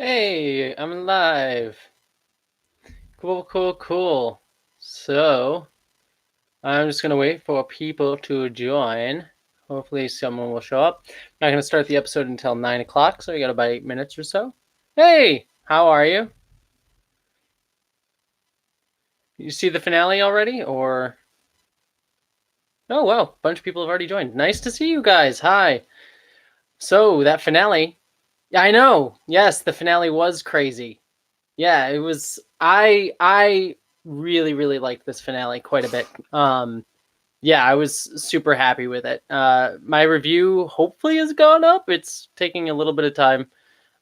Hey, I'm live. Cool. So, I'm just gonna wait for people to join. Hopefully someone will show up. I'm not gonna start the episode until 9 o'clock, so we got about 8 minutes or so. Hey, how are you? You see the finale already, or? Oh, wow, a bunch of people have already joined. Nice to see you guys. Hi. So, that finale. Yeah, I know. Yes, the finale was crazy. Yeah, it was. I really liked this finale quite a bit. Yeah, I was super happy with it. My review hopefully has gone up. It's taking a little bit of time,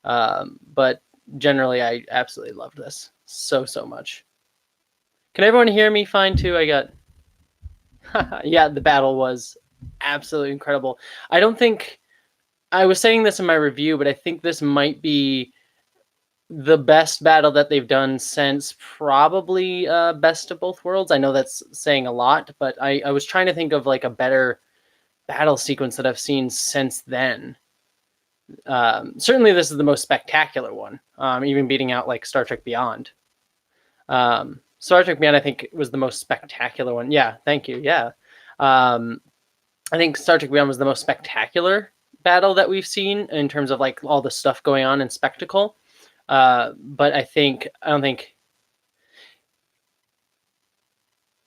but generally, I absolutely loved this so much. Can everyone hear me fine too? I got yeah. The battle was absolutely incredible. I don't think I was saying this in my review, but I think this might be the best battle that they've done since probably Best of Both Worlds. I know that's saying a lot, but I was trying to think of like a better battle sequence that I've seen since then. Certainly, this is the most spectacular one, even beating out like Star Trek Beyond. Star Trek Beyond, I think, was the most spectacular one. Yeah, thank you. Yeah, um, I think Star Trek Beyond was the most spectacular battle that we've seen in terms of like all the stuff going on and spectacle. But I don't think.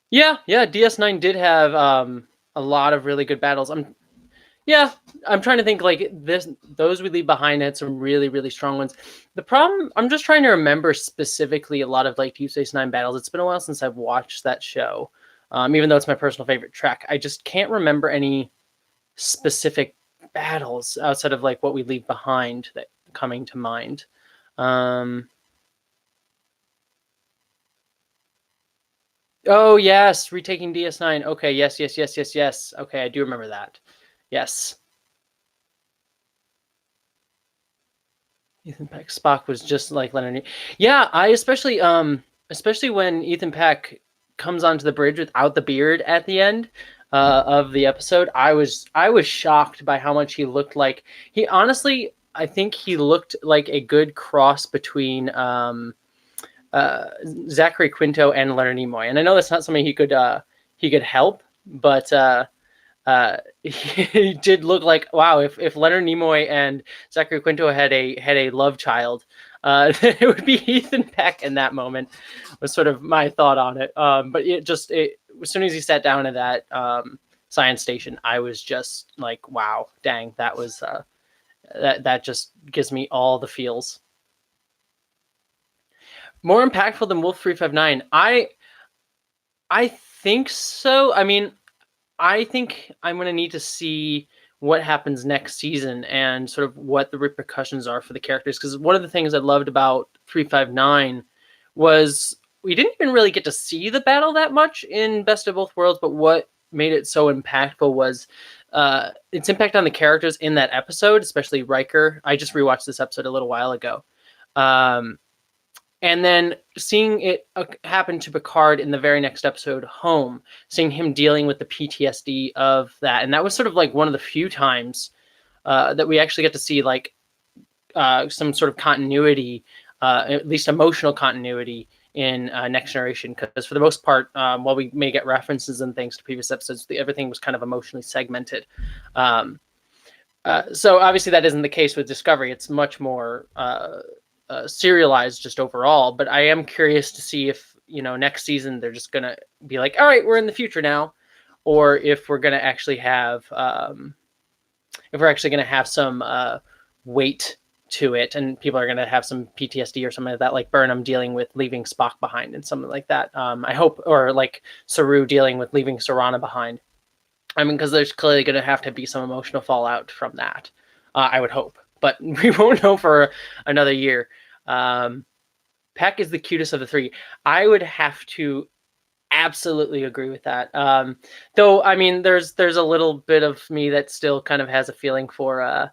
Yeah. DS9 did have a lot of really good battles. Yeah, I'm trying to think like this. Those we leave behind had some really strong ones. The problem, I'm just trying to remember specifically a lot of like Deep Space Nine battles. It's been a while since I've watched that show, even though it's my personal favorite Trek. I just can't remember any specific battles outside of like what we leave behind that coming to mind. Um, oh yes, retaking DS9. Okay, yes. Okay, I do remember that. Yes. Ethan Peck Spock was just like Leonard. Yeah, I especially when Ethan Peck comes onto the bridge without the beard at the end of the episode. I was shocked by how much he looked like. He honestly, I think he looked like a good cross between uh, Zachary Quinto and Leonard Nimoy. And I know that's not something he could help, but he did look like wow. If Leonard Nimoy and Zachary Quinto had a love child, it would be Ethan Peck in that moment. Was sort of my thought on it. But as soon as he sat down at that science station, I was just like, wow, dang, that was that just gives me all the feels. More impactful than Wolf 359. I think so. I mean, I think I'm going to need to see what happens next season and sort of what the repercussions are for the characters. Because one of the things I loved about 359 was we didn't even really get to see the battle that much in Best of Both Worlds, but what made it so impactful was its impact on the characters in that episode, especially Riker. I just rewatched this episode a little while ago. Um, and then seeing it happen to Picard in the very next episode, Home, seeing him dealing with the PTSD of that, and that was sort of like one of the few times that we actually get to see like some sort of continuity, at least emotional continuity in Next Generation. Because for the most part, while we may get references and things to previous episodes, everything was kind of emotionally segmented. So obviously that isn't the case with Discovery. It's much more serialized just overall. But I am curious to see if next season they're just gonna be like, all right, we're in the future now, or if we're gonna actually have some weight to it, and people are gonna have some PTSD or something like that, like Burnham dealing with leaving Spock behind and something like that. I hope, or like Saru dealing with leaving Sarana behind. I mean, because there's clearly going to have to be some emotional fallout from that. I would hope, but we won't know for another year. Um, Peck is the cutest of the three. I would have to absolutely agree with that. Though, I mean, there's a little bit of me that still kind of has a feeling for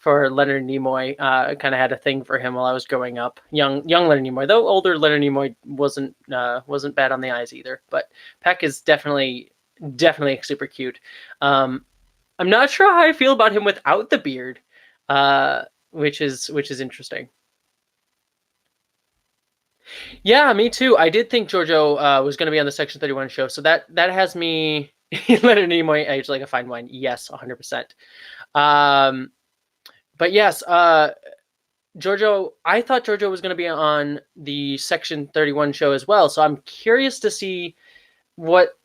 Leonard Nimoy. Kind of had a thing for him while I was growing up. Young Leonard Nimoy, though older Leonard Nimoy wasn't bad on the eyes either. But Peck is definitely super cute. Um, I'm not sure how I feel about him without the beard, which is interesting. Yeah, me too. I did think Giorgio was going to be on the Section 31 show, so that has me Leonard Nimoy age like a fine wine. Yes, 100%. Um, but yes, Giorgio. I thought Giorgio was going to be on the Section 31 show as well, so I'm curious to see what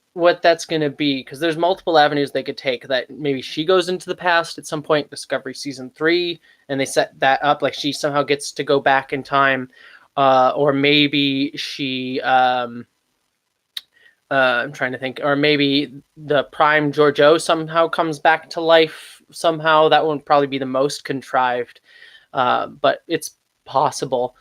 that's going to be, because there's multiple avenues they could take. That maybe she goes into the past at some point, Discovery season 3, and they set that up like she somehow gets to go back in time, or maybe she I'm trying to think, or maybe the prime Giorgio somehow comes back to life somehow. That would probably be the most contrived, but it's possible.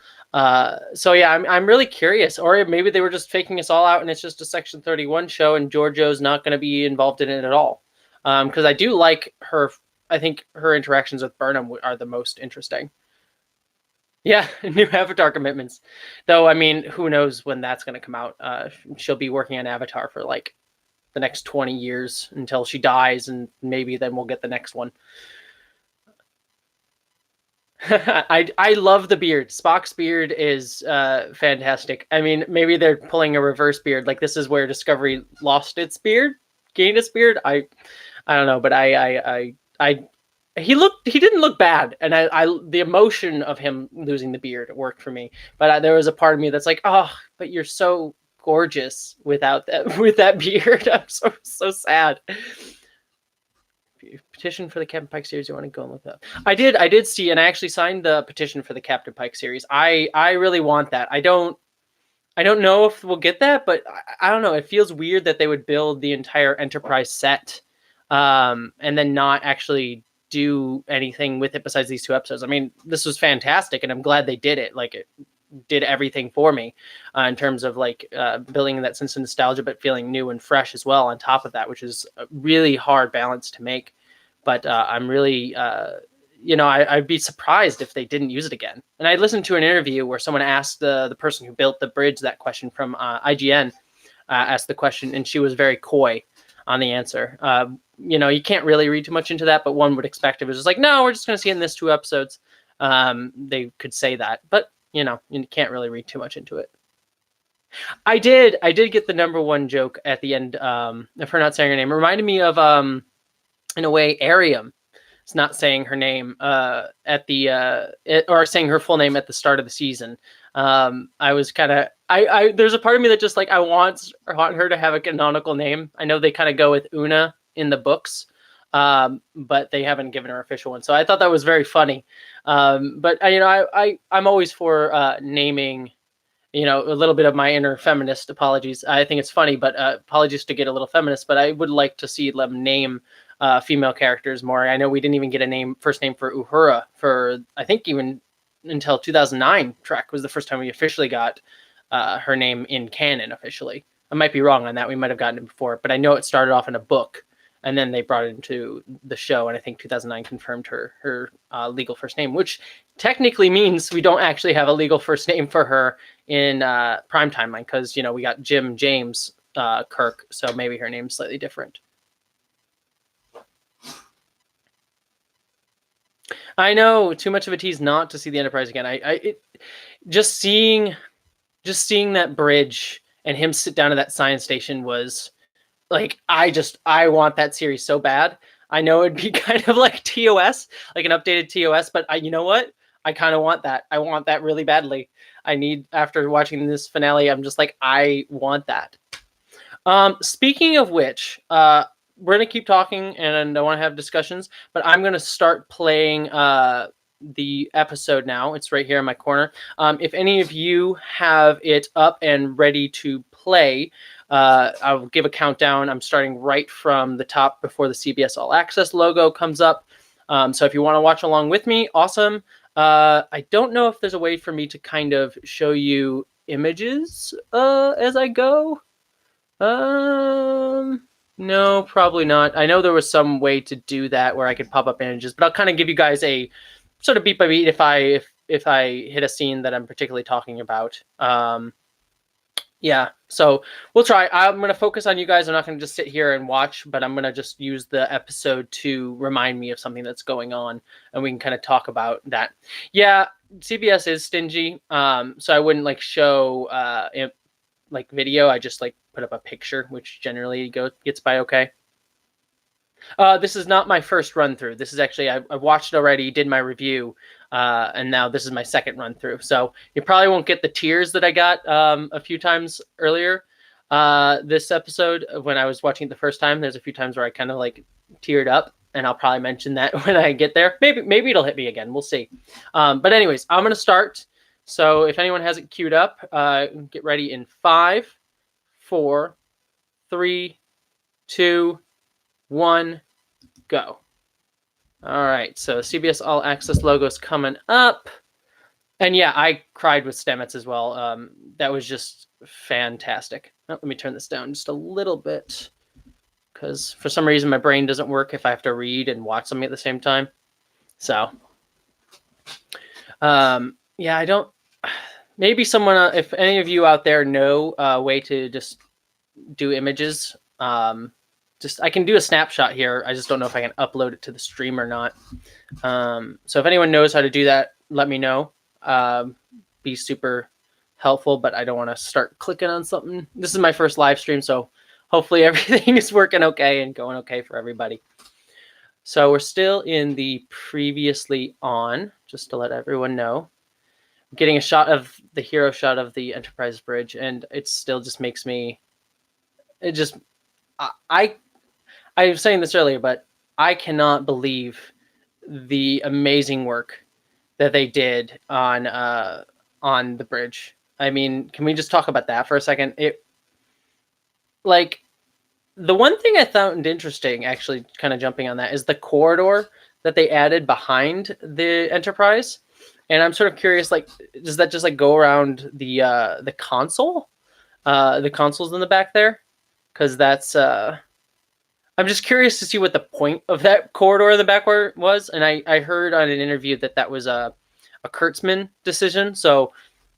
So yeah, I'm really curious. Or maybe they were just faking us all out, and it's just a Section 31 show, and Giorgio's not going to be involved in it at all. Because I do like her. I think her interactions with Burnham are the most interesting. Yeah, new Avatar commitments. Though, I mean, who knows when that's going to come out? She'll be working on Avatar for like the next 20 years until she dies, and maybe then we'll get the next one. I love the beard. Spock's beard is fantastic. I mean, maybe they're pulling a reverse beard. Like this is where Discovery lost its beard, gained its beard. I don't know, but he didn't look bad, and I the emotion of him losing the beard worked for me. But there was a part of me that's like, oh, but you're so gorgeous without that with that beard. I'm so sad. Petition for the Captain Pike series. You want to go and look up? I did see, and I actually signed the petition for the Captain Pike series. I really want that. I don't know if we'll get that, but I don't know. It feels weird that they would build the entire Enterprise set, and then not actually do anything with it besides these 2 episodes. I mean, this was fantastic, and I'm glad they did it. Like, it did everything for me in terms of like building that sense of nostalgia, but feeling new and fresh as well on top of that, which is a really hard balance to make. But I'm really, I'd be surprised if they didn't use it again. And I listened to an interview where someone asked the person who built the bridge that question from IGN, asked the question, and she was very coy on the answer. You can't really read too much into that, but one would expect it was just like, no, we're just going to see it in this 2 episodes. They could say that, but you can't really read too much into it. I did get the number 1 joke at the end, of her not saying her name. It reminded me of, in a way, Ariam. It's not saying her name at the or saying her full name at the start of the season. I was kind of there's a part of me that just like I want her to have a canonical name. I know they kind of go with Una in the books, but they haven't given her official one. So I thought that was very funny. But I'm always for naming. A little bit of my inner feminist apologies. I think it's funny, but apologies to get a little feminist. But I would like to see them name female characters more. I know we didn't even get a first name for Uhura for I think even until 2009. Trek was the first time we officially got her name in canon officially. I might be wrong on that. We might have gotten it before, but I know it started off in a book, and then they brought it into the show, and I think 2009 confirmed her legal first name, which technically means we don't actually have a legal first name for her in Prime Timeline, because we got Jim James Kirk, so maybe her name's slightly different. I know, too much of a tease not to see the Enterprise again. Just seeing that bridge and him sit down at that science station was like, I want that series so bad. I know it'd be kind of like TOS, like an updated TOS, but you know what? I kind of want that. I want that really badly. After watching this finale, I'm just like, I want that. Speaking of which, we're going to keep talking and I want to have discussions, but I'm going to start playing the episode now. It's right here in my corner. If any of you have it up and ready to play, I'll give a countdown. I'm starting right from the top before the CBS All Access logo comes up. So if you want to watch along with me, awesome. I don't know if there's a way for me to kind of show you images as I go. No, probably not. I know there was some way to do that where I could pop up images, but I'll kind of give you guys a sort of beat by beat if I hit a scene that I'm particularly talking about. Yeah, so we'll try. I'm going to focus on you guys. I'm not going to just sit here and watch, but I'm going to just use the episode to remind me of something that's going on, and we can kind of talk about that. Yeah, CBS is stingy, so I wouldn't like show like video. I just like put up a picture, which generally gets by okay. This is not my first run through. This is actually I watched it already, did my review, and now this is my second run through. So you probably won't get the tears that I got a few times earlier. This episode when I was watching it the first time, there's a few times where I kind of like teared up, and I'll probably mention that when I get there. Maybe it'll hit me again. We'll see. But anyways, I'm gonna start. So if anyone has it queued up, get ready in 5, 4, 3, 2, 1, go. All right, so CBS All Access logo's coming up. And yeah, I cried with Stamets as well. That was just fantastic. Oh, let me turn this down just a little bit, because for some reason my brain doesn't work if I have to read and watch something at the same time. So, yeah, I don't. Maybe someone, if any of you out there know a way to just do images, just I can do a snapshot here. I just don't know if I can upload it to the stream or not. So if anyone knows how to do that, let me know. Be super helpful, but I don't want to start clicking on something. This is my first live stream, so hopefully everything is working okay and going okay for everybody. So we're still in the previously on, just to let everyone know. I'm getting a shot of the hero shot of the Enterprise bridge, and it still just makes me. It just I was saying this earlier, but I cannot believe the amazing work that they did on the bridge. I mean, can we just talk about that for a second? It like the one thing I found interesting, actually, kind of jumping on that, is the corridor that they added behind the Enterprise. And I'm sort of curious, like, does that just like go around the console? The console's in the back there, because that's I'm just curious to see what the point of that corridor in the back was. And I heard on an interview that was a Kurtzman decision. So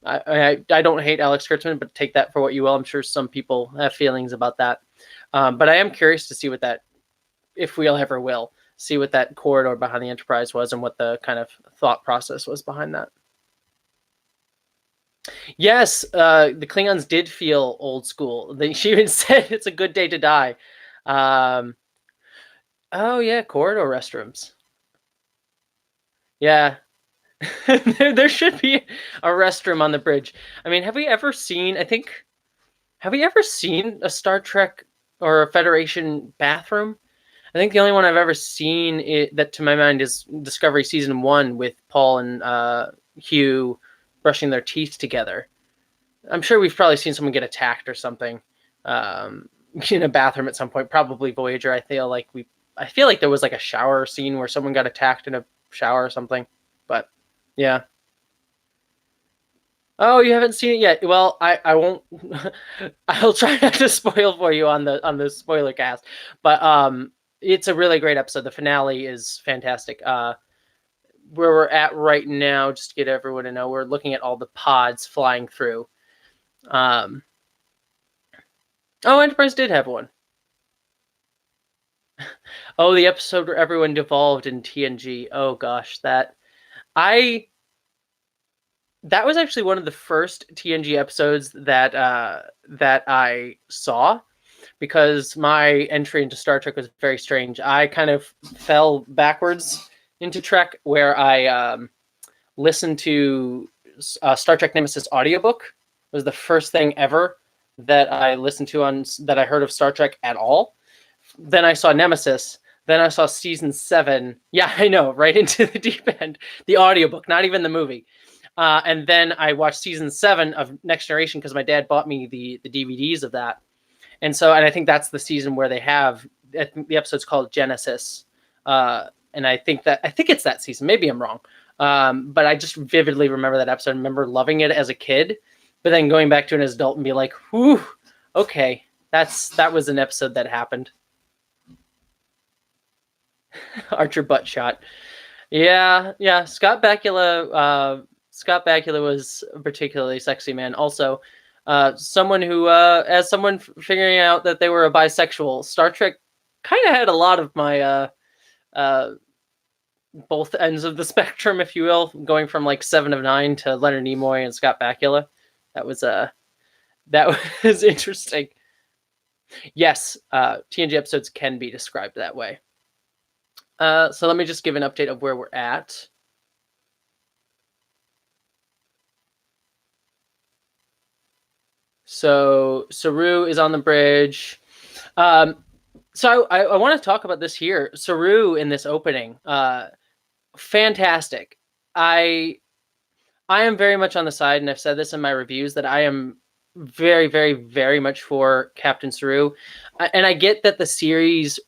I don't hate Alex Kurtzman, but take that for what you will. I'm sure some people have feelings about that. But I am curious to see what that, if we'll ever will, see what that corridor behind the Enterprise was and what the kind of thought process was behind that. Yes, the Klingons did feel old school. She even said it's a good day to die. Oh yeah, corridor restrooms. Yeah. there should be a restroom on the bridge. I mean, have we ever seen a Star Trek or a Federation bathroom? I think the only one I've ever seen that to my mind is Discovery Season 1 with Paul and Hugh brushing their teeth together. I'm sure we've probably seen someone get attacked or something in a bathroom at some point, probably Voyager. I feel like there was like a shower scene where someone got attacked in a shower or something, but yeah. Oh, you haven't seen it yet? Well, I won't. I'll try not to spoil for you on the spoiler cast, but it's a really great episode. The finale is fantastic. Where we're at right now, just to get everyone to know, we're looking at all the pods flying through. Oh, Enterprise did have one. Oh, the episode where everyone devolved in TNG. Oh gosh, that was actually one of the first TNG episodes that I saw, because my entry into Star Trek was very strange. I kind of fell backwards into Trek, where I listened to Star Trek Nemesis audiobook. It was the first thing ever that I listened to that I heard of Star Trek at all. Then I saw Nemesis. Then I saw season 7. Yeah, I know, right into the deep end. The audiobook, not even the movie. And then I watched season 7 of Next Generation because my dad bought me the DVDs of that. And I think that's the season where they have, I think the episode's called Genesis. And I think it's that season. Maybe I'm wrong. But I just vividly remember that episode. I remember loving it as a kid, but then going back to an adult and be like, whew, okay, that was an episode that happened. Archer butt shot. Yeah. Scott Bakula was a particularly sexy man. Also, Someone who, as someone figuring out that they were a bisexual, Star Trek kind of had a lot of my uh, both ends of the spectrum, if you will, going from like Seven of Nine to Leonard Nimoy and Scott Bakula. That was that was interesting. Yes, TNG episodes can be described that way. So let me just give an update of where we're at. So Saru is on the bridge. So I want to talk about this here. Saru in this opening, fantastic. I am very much on the side, and I've said this in my reviews, that I am very, very, very much for Captain Saru. And I get that the series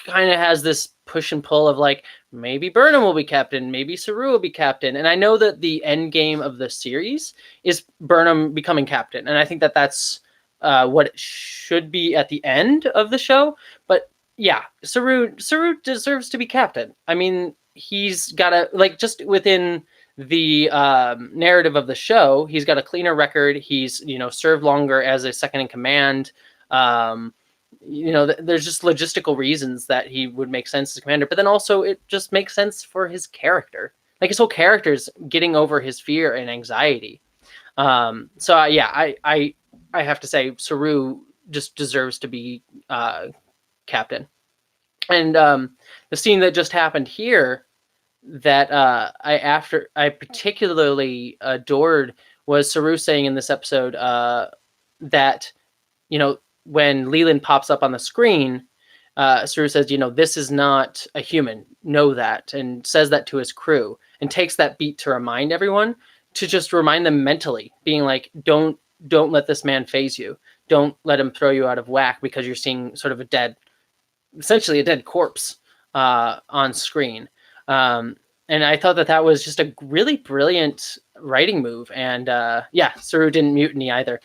kind of has this push and pull of like, maybe Burnham will be captain, maybe Saru will be captain. And I know that the end game of the series is Burnham becoming captain. And I think that that's what it should be at the end of the show. But yeah, Saru deserves to be captain. I mean, he's got a, like, just within the narrative of the show, he's got a cleaner record. He's, served longer as a second in command. There's just logistical reasons that he would make sense as commander, but then also it just makes sense for his character. Like, his whole character's getting over his fear and anxiety. I have to say Saru just deserves to be captain. And the scene that just happened here that I particularly adored was Saru saying in this episode that, when Leland pops up on the screen, Saru says, this is not a human, know that, and says that to his crew, and takes that beat to remind everyone, to just remind them mentally, being like, don't let this man phase you. Don't let him throw you out of whack because you're seeing sort of essentially a dead corpse on screen. And I thought that was just a really brilliant writing move. And Saru didn't mutiny either.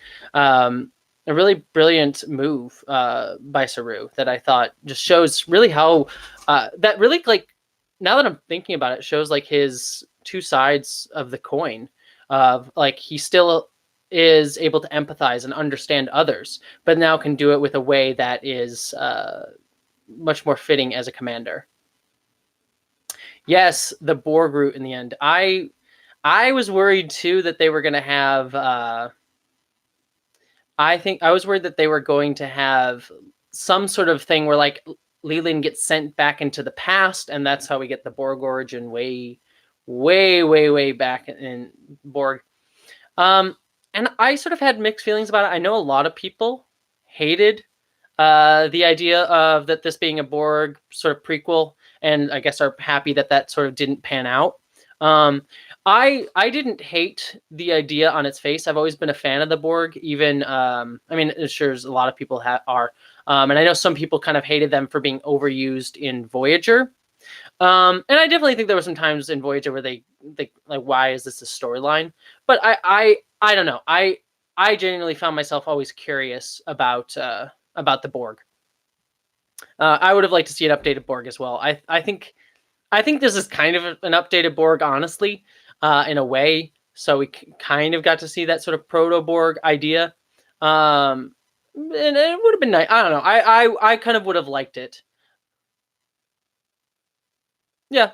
A really brilliant move by Saru that I thought just shows really how that really, like, now that I'm thinking about it, shows like his two sides of the coin of, like, he still is able to empathize and understand others, but now can do it with a way that is much more fitting as a commander. Yes, the Borg route in the end. I was worried too that they were going to have I was worried that they were going to have some sort of thing where, like, Leland gets sent back into the past, and that's how we get the Borg origin way, way, way, way back in Borg. And I sort of had mixed feelings about it. I know a lot of people hated the idea of that this being a Borg sort of prequel, and I guess are happy that sort of didn't pan out. I didn't hate the idea on its face. I've always been a fan of the Borg, even, sure, a lot of people are. And I know some people kind of hated them for being overused in Voyager. And I definitely think there were some times in Voyager where they think, like, why is this a storyline? But I don't know. I genuinely found myself always curious about the Borg. I would have liked to see an updated Borg as well. I think this is kind of an updated Borg, honestly, in a way. So we kind of got to see that sort of proto-Borg idea. And it would have been nice. I don't know. I kind of would have liked it. Yeah.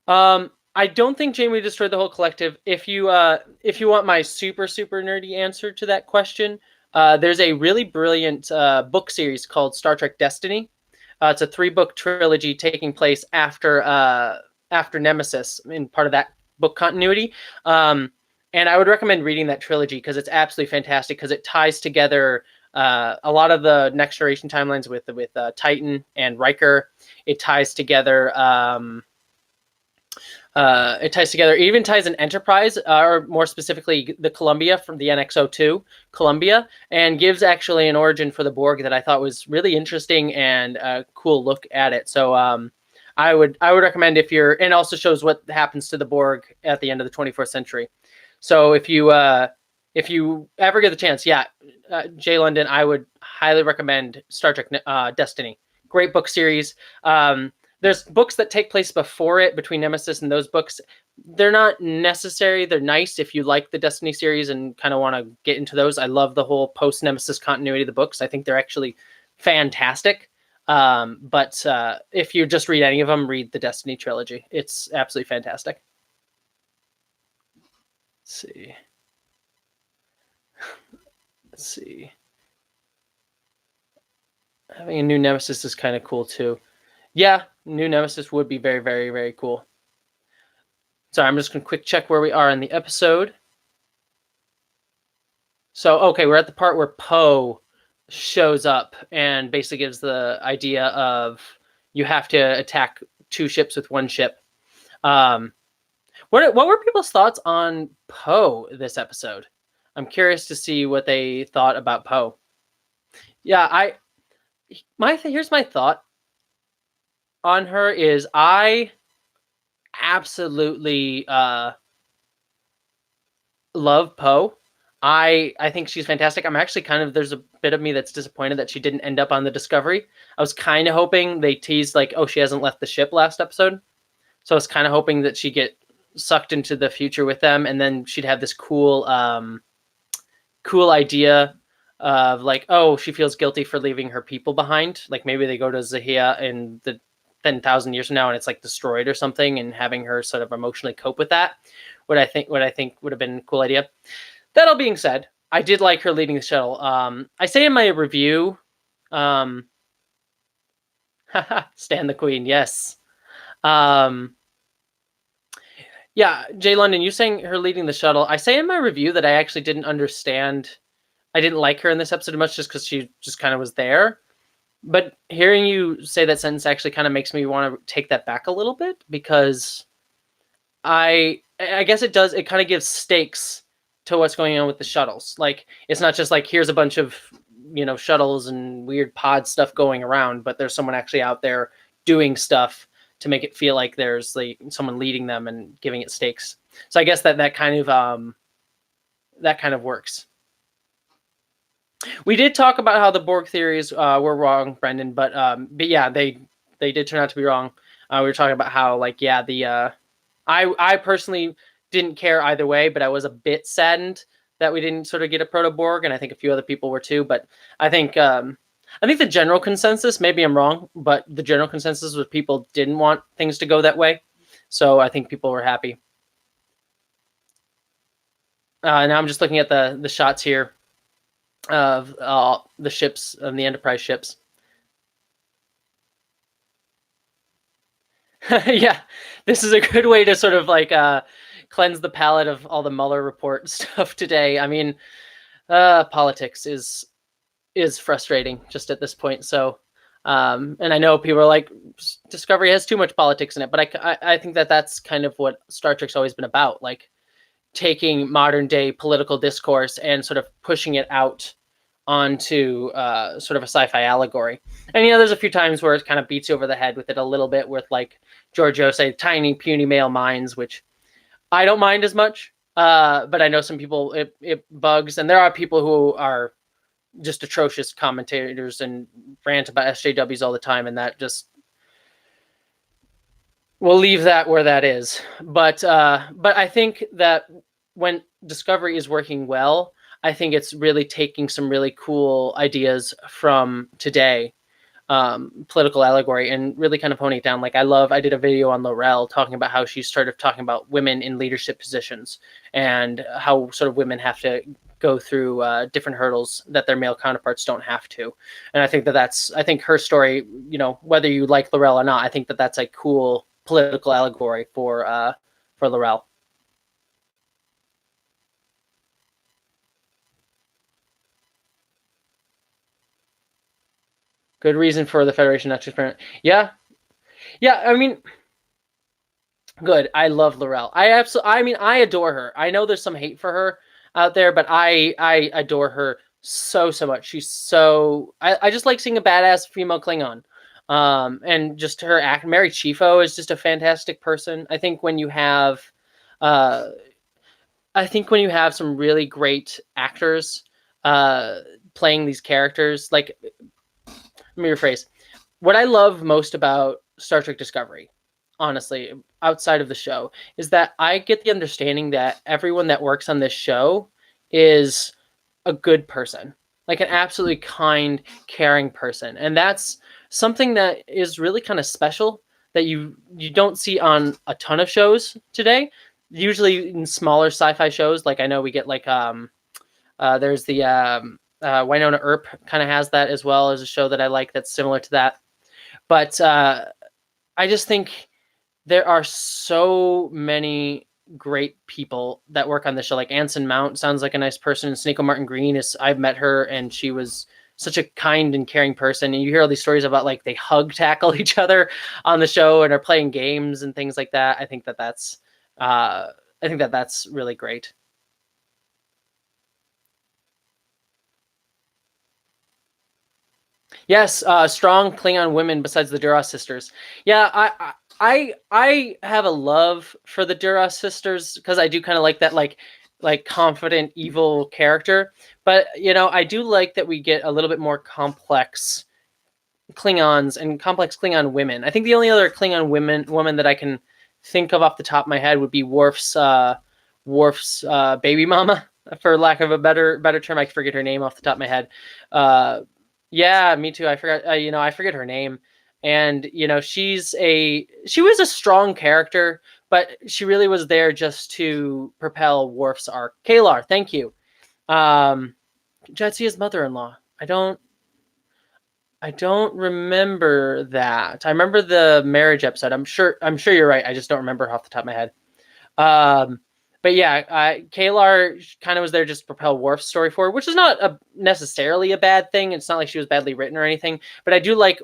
I don't think Janeway destroyed the whole collective. If you want my super, super nerdy answer to that question, there's a really brilliant book series called Star Trek Destiny. It's a 3-book trilogy taking place after Nemesis, in part of that book continuity. And I would recommend reading that trilogy because it's absolutely fantastic, because it ties together a lot of the Next Generation timelines with Titan and Riker. It ties together. It even ties an Enterprise, or more specifically the Columbia from the NX-02 Columbia, and gives actually an origin for the Borg that I thought was really interesting and a cool look at it. So I would recommend, and also shows what happens to the Borg at the end of the 24th century. So if you ever get the chance, Jay London, I would highly recommend Star Trek Destiny. Great book series. there's books that take place before it, between Nemesis and those books. They're not necessary. They're nice if you like the Destiny series and kind of want to get into those. I love the whole post-Nemesis continuity of the books. I think they're actually fantastic. But if you just read any of them, read the Destiny trilogy. It's absolutely fantastic. Let's see. Let's see. Having a new Nemesis is kind of cool too. Yeah, new Nemesis would be very, very, very cool. Sorry, I'm just going to quick check where we are in the episode. So, okay, we're at the part where Poe shows up and basically gives the idea of you have to attack 2 ships with 1 ship. What were people's thoughts on Poe this episode? I'm curious to see what they thought about Poe. Yeah, here's my thought on her is I absolutely love Poe. I think she's fantastic. I'm actually there's a bit of me that's disappointed that she didn't end up on the Discovery. I was kind of hoping they teased like, oh, she hasn't left the ship last episode. So I was kind of hoping that she'd get sucked into the future with them, and then she'd have this cool idea of like, oh, she feels guilty for leaving her people behind. Like maybe they go to Zahia in the 10,000 years from now and it's like destroyed or something, and having her sort of emotionally cope with that. What I think would have been a cool idea. That all being said, I did like her leading the shuttle. I say in my review, Stan the Queen, yes. Yeah, Jay London, you saying her leading the shuttle. I say in my review that I actually didn't understand. I didn't like her in this episode much just because she just kind of was there. But hearing you say that sentence actually kind of makes me want to take that back a little bit, because I guess it does. It kind of gives stakes to what's going on with the shuttles. Like, it's not just like, here's a bunch of, shuttles and weird pod stuff going around, but there's someone actually out there doing stuff to make it feel like there's like someone leading them and giving it stakes. So I guess that kind of works. We did talk about how the Borg theories were wrong, Brendan, but yeah, they did turn out to be wrong. We were talking about how, like, yeah, I personally didn't care either way, but I was a bit saddened that we didn't sort of get a proto Borg, and I think a few other people were too. But I think the general consensus, maybe I'm wrong, but the general consensus was people didn't want things to go that way. So I think people were happy. Now I'm just looking at the shots here of the ships, of the Enterprise ships. Yeah, this is a good way to sort of like cleanse the palate of all the Mueller report stuff today. I mean, politics is frustrating just at this point. So, and I know people are like, Discovery has too much politics in it, but I think that's kind of what Star Trek's always been about, like taking modern day political discourse and sort of pushing it out onto sort of a sci-fi allegory. And there's a few times where it kind of beats you over the head with it a little bit, with like Giorgio say, tiny puny male minds, which I don't mind as much. But I know some people it bugs, and there are people who are just atrocious commentators and rant about SJWs all the time, and that just, we'll leave that where that is. But I think that when Discovery is working well, I think it's really taking some really cool ideas from today, political allegory, and really kind of honing it down. Like, I did a video on Laurel talking about how she started talking about women in leadership positions and how sort of women have to go through different hurdles that their male counterparts don't have to. And I think I think her story, whether you like Laurel or not, I think that's a cool political allegory for Laurel. Good reason for the Federation not to experiment. Yeah. I mean, good. I love Laurel. I adore her. I know there's some hate for her out there, but I adore her so much. She's so, I just like seeing a badass female Klingon. And just her act. Mary Chieffo is just a fantastic person. I think when you have some really great actors playing these characters, like, let me rephrase. What I love most about Star Trek Discovery, honestly, outside of the show, is that I get the understanding that everyone that works on this show is a good person, like an absolutely kind, caring person. And that's something that is really kind of special that you don't see on a ton of shows today. Usually in smaller sci-fi shows, like I know we get like there's the Winona Earp kind of has that as well as a show that I like that's similar to that. But I just think there are so many great people that work on the show. Like Anson Mount sounds like a nice person. Sneeko Martin Green is, I've met her and she was such a kind and caring person. And you hear all these stories about like they hug tackle each other on the show and are playing games and things like that. I think that that's really great. Yes, strong Klingon women besides the Duras sisters. Yeah, I have a love for the Duras sisters because I do kind of like that like confident evil character. But you know, I do like that we get a little bit more complex Klingons and complex Klingon women. I think the only other Klingon woman that I can think of off the top of my head would be Worf's baby mama, for lack of a better term. I forget her name off the top of my head. Uh, yeah, me too. I forgot. I forget her name. And she was a strong character, but she really was there just to propel Worf's arc. Kalar, thank you. Jatsia's mother-in-law. I don't remember that. I remember the marriage episode. I'm sure you're right. I just don't remember off the top of my head. Um, but yeah, Kalar kind of was there just to propel Worf's story forward, which is not necessarily a bad thing. It's not like she was badly written or anything. But I do like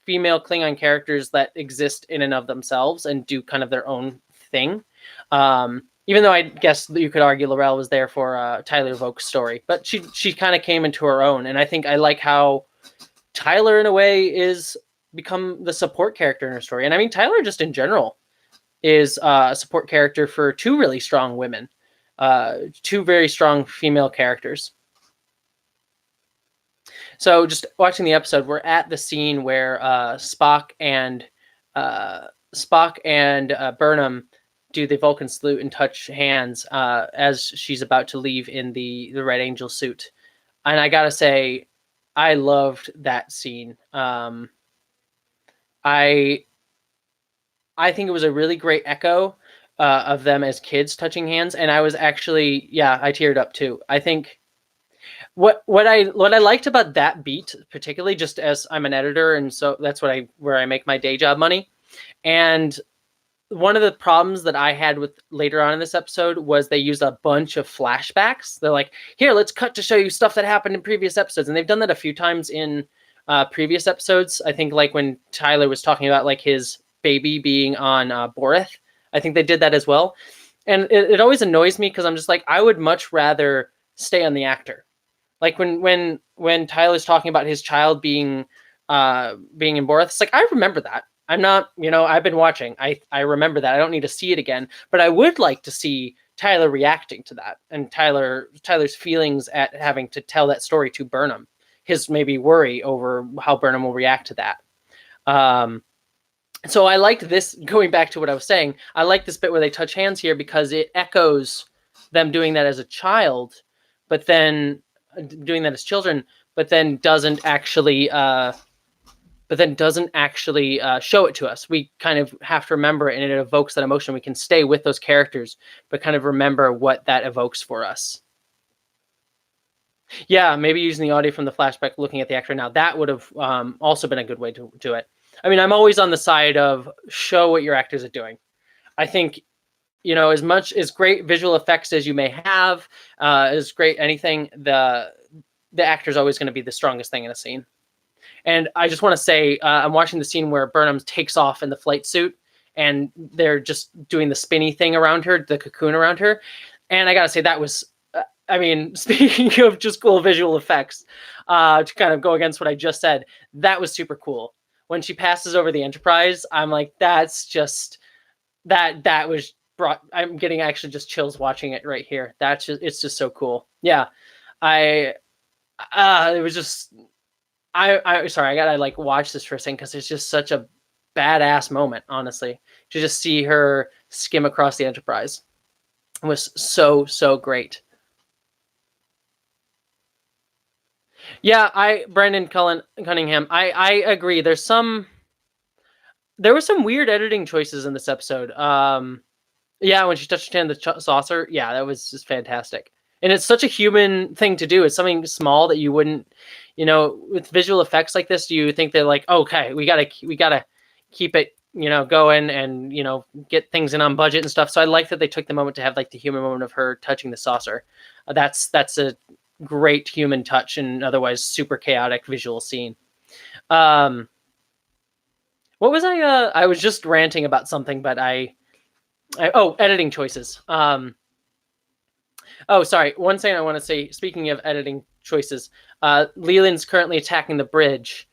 female Klingon characters that exist in and of themselves and do kind of their own thing. Even though I guess you could argue Laurel was there for Tyler Voke's story, but she kind of came into her own, and I think I like how Tyler, in a way, is become the support character in her story. And I mean, Tyler just in general is a support character for two really strong women, two very strong female characters. So just watching the episode, we're at the scene where Spock and Burnham do the Vulcan salute and touch hands as she's about to leave in the Red Angel suit. And I gotta say, I loved that scene. I think it was a really great echo of them as kids touching hands, and I was actually, yeah, I teared up too. I think what I liked about that beat, particularly, just as I'm an editor, and so that's where I make my day job money. And one of the problems that I had with later on in this episode was they used a bunch of flashbacks. They're like, here, let's cut to show you stuff that happened in previous episodes. And they've done that a few times in previous episodes. I think like when Tyler was talking about like his baby being on Boreth, I think they did that as well. And it always annoys me because I'm just like, I would much rather stay on the actor. Like when Tyler's talking about his child being in Boreth, it's like, I remember that. I'm not, I've been watching. I remember that. I don't need to see it again, but I would like to see Tyler reacting to that and Tyler's feelings at having to tell that story to Burnham, his maybe worry over how Burnham will react to that. So I liked this, going back to what I was saying, I like this bit where they touch hands here because it echoes them doing that as a child, but then doing that as children, but then doesn't actually show it to us. We kind of have to remember it, and it evokes that emotion. We can stay with those characters, but kind of remember what that evokes for us. Yeah, maybe using the audio from the flashback, looking at the actor now, that would have also been a good way to do it. I mean, I'm always on the side of show what your actors are doing. I think, as much as great visual effects as you may have, as great anything, the actor's always going to be the strongest thing in a scene. And I just want to say, I'm watching the scene where Burnham takes off in the flight suit, and they're just doing the spinny thing around her, the cocoon around her. And I got to say, that was, speaking of just cool visual effects, to kind of go against what I just said, that was super cool. When she passes over the Enterprise, I'm like, that's just, that was brought, I'm getting actually just chills watching it right here. It's just so cool. Yeah. It was just, sorry, I gotta like watch this for a second because it's just such a badass moment, honestly, to just see her skim across the Enterprise. It was so great. Yeah, Brandon Cunningham, I agree. There were some weird editing choices in this episode. Yeah, when she touched her hand the saucer, yeah, that was just fantastic. And it's such a human thing to do. It's something small that you wouldn't, with visual effects like this, you think they're like, okay, we gotta keep it, going and get things in on budget and stuff. So I like that they took the moment to have like the human moment of her touching the saucer. That's a great human touch and otherwise super chaotic visual scene. Um, what was I? I was just ranting about something, but editing choices. Oh, sorry. One thing I want to say, speaking of editing choices, Leland's currently attacking the bridge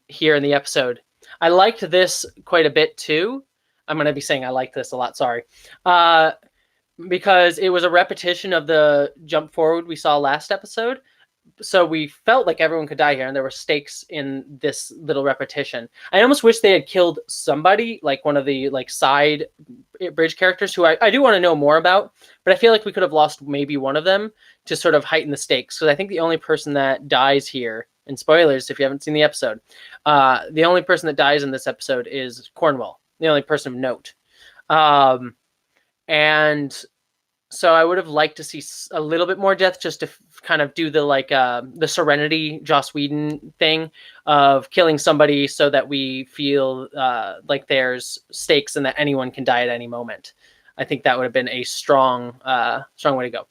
here in the episode. I liked this quite a bit too. I'm going to be saying I liked this a lot, sorry. Because it was a repetition of the jump forward we saw last episode. So we felt like everyone could die here, and there were stakes in this little repetition. I almost wish they had killed somebody, like one of the side bridge characters, who I do want to know more about. But I feel like we could have lost maybe one of them to sort of heighten the stakes, because I think the only person that dies here, and spoilers if you haven't seen the episode, the only person that dies in this episode is Cornwell, the only person of note. And so I would have liked to see a little bit more death, just to kind of do the Serenity Joss Whedon thing of killing somebody so that we feel like there's stakes and that anyone can die at any moment. I think that would have been a strong way to go.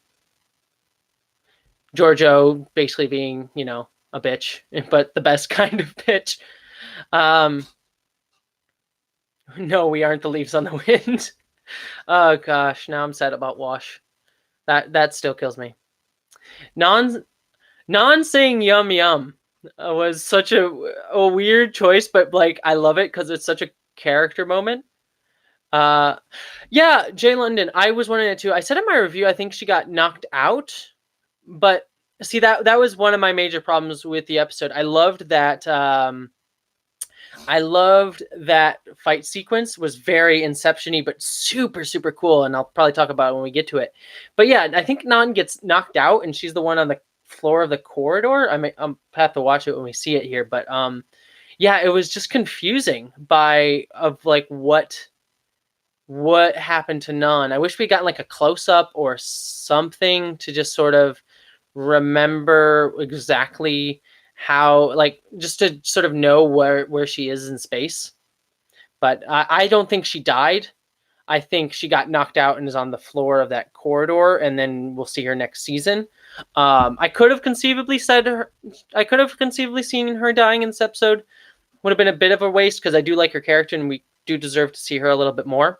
Giorgio basically being, a bitch, but the best kind of bitch. No, we aren't the leaves on the wind. Oh gosh, now I'm sad about Wash. That still kills me. Non saying yum yum was such a weird choice, but I love it because it's such a character moment. Yeah, Jay London, I was wondering it too. I said in my review I think she got knocked out, but see that was one of my major problems with the episode. I loved that fight sequence was very Inception-y, but super, super cool. And I'll probably talk about it when we get to it. But yeah, I think Nan gets knocked out and she's the one on the floor of the corridor. I'll have to watch it when we see it here. But yeah, it was just confusing what happened to Nan. I wish we got a close-up or something to just sort of remember exactly how, just to sort of know where she is in space. But I don't think she died. I think she got knocked out and is on the floor of that corridor, and then we'll see her next season. I could have conceivably seen her dying in this episode. Would have been a bit of a waste because I do like her character and we do deserve to see her a little bit more.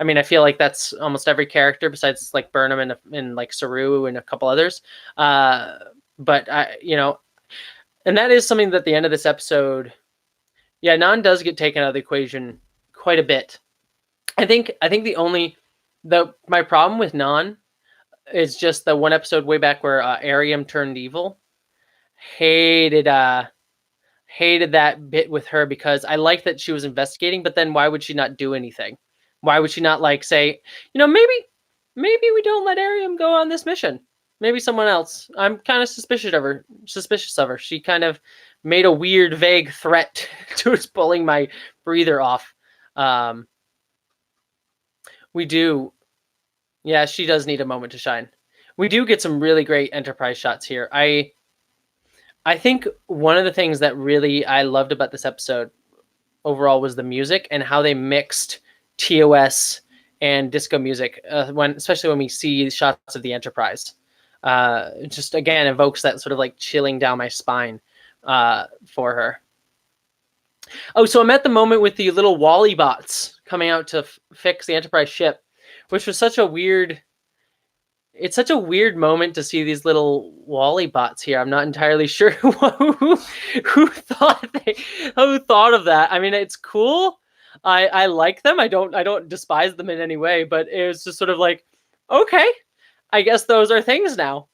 I mean, I feel like that's almost every character besides Burnham and Saru and a couple others. But and that is something that at the end of this episode, yeah, Nan does get taken out of the equation quite a bit. I think my problem with Nan is just the one episode way back where Ariam turned evil. Hated that bit with her because I like that she was investigating, but then why would she not do anything? Why would she not say, maybe we don't let Ariam go on this mission? Maybe someone else. I'm kind of suspicious of her. She kind of made a weird, vague threat to us pulling my breather off. We do. Yeah, she does need a moment to shine. We do get some really great Enterprise shots here. I think one of the things that really I loved about this episode overall was the music and how they mixed TOS and disco music, especially when we see shots of the Enterprise. Just again evokes that sort of chilling down my spine for her. Oh, so I'm at the moment with the little Wally bots coming out to fix the Enterprise ship, which was such a weird. It's such a weird moment to see these little Wally bots here. I'm not entirely sure who thought of that. I mean, it's cool. I like them. I don't despise them in any way, but it was just sort of okay, I guess those are things now.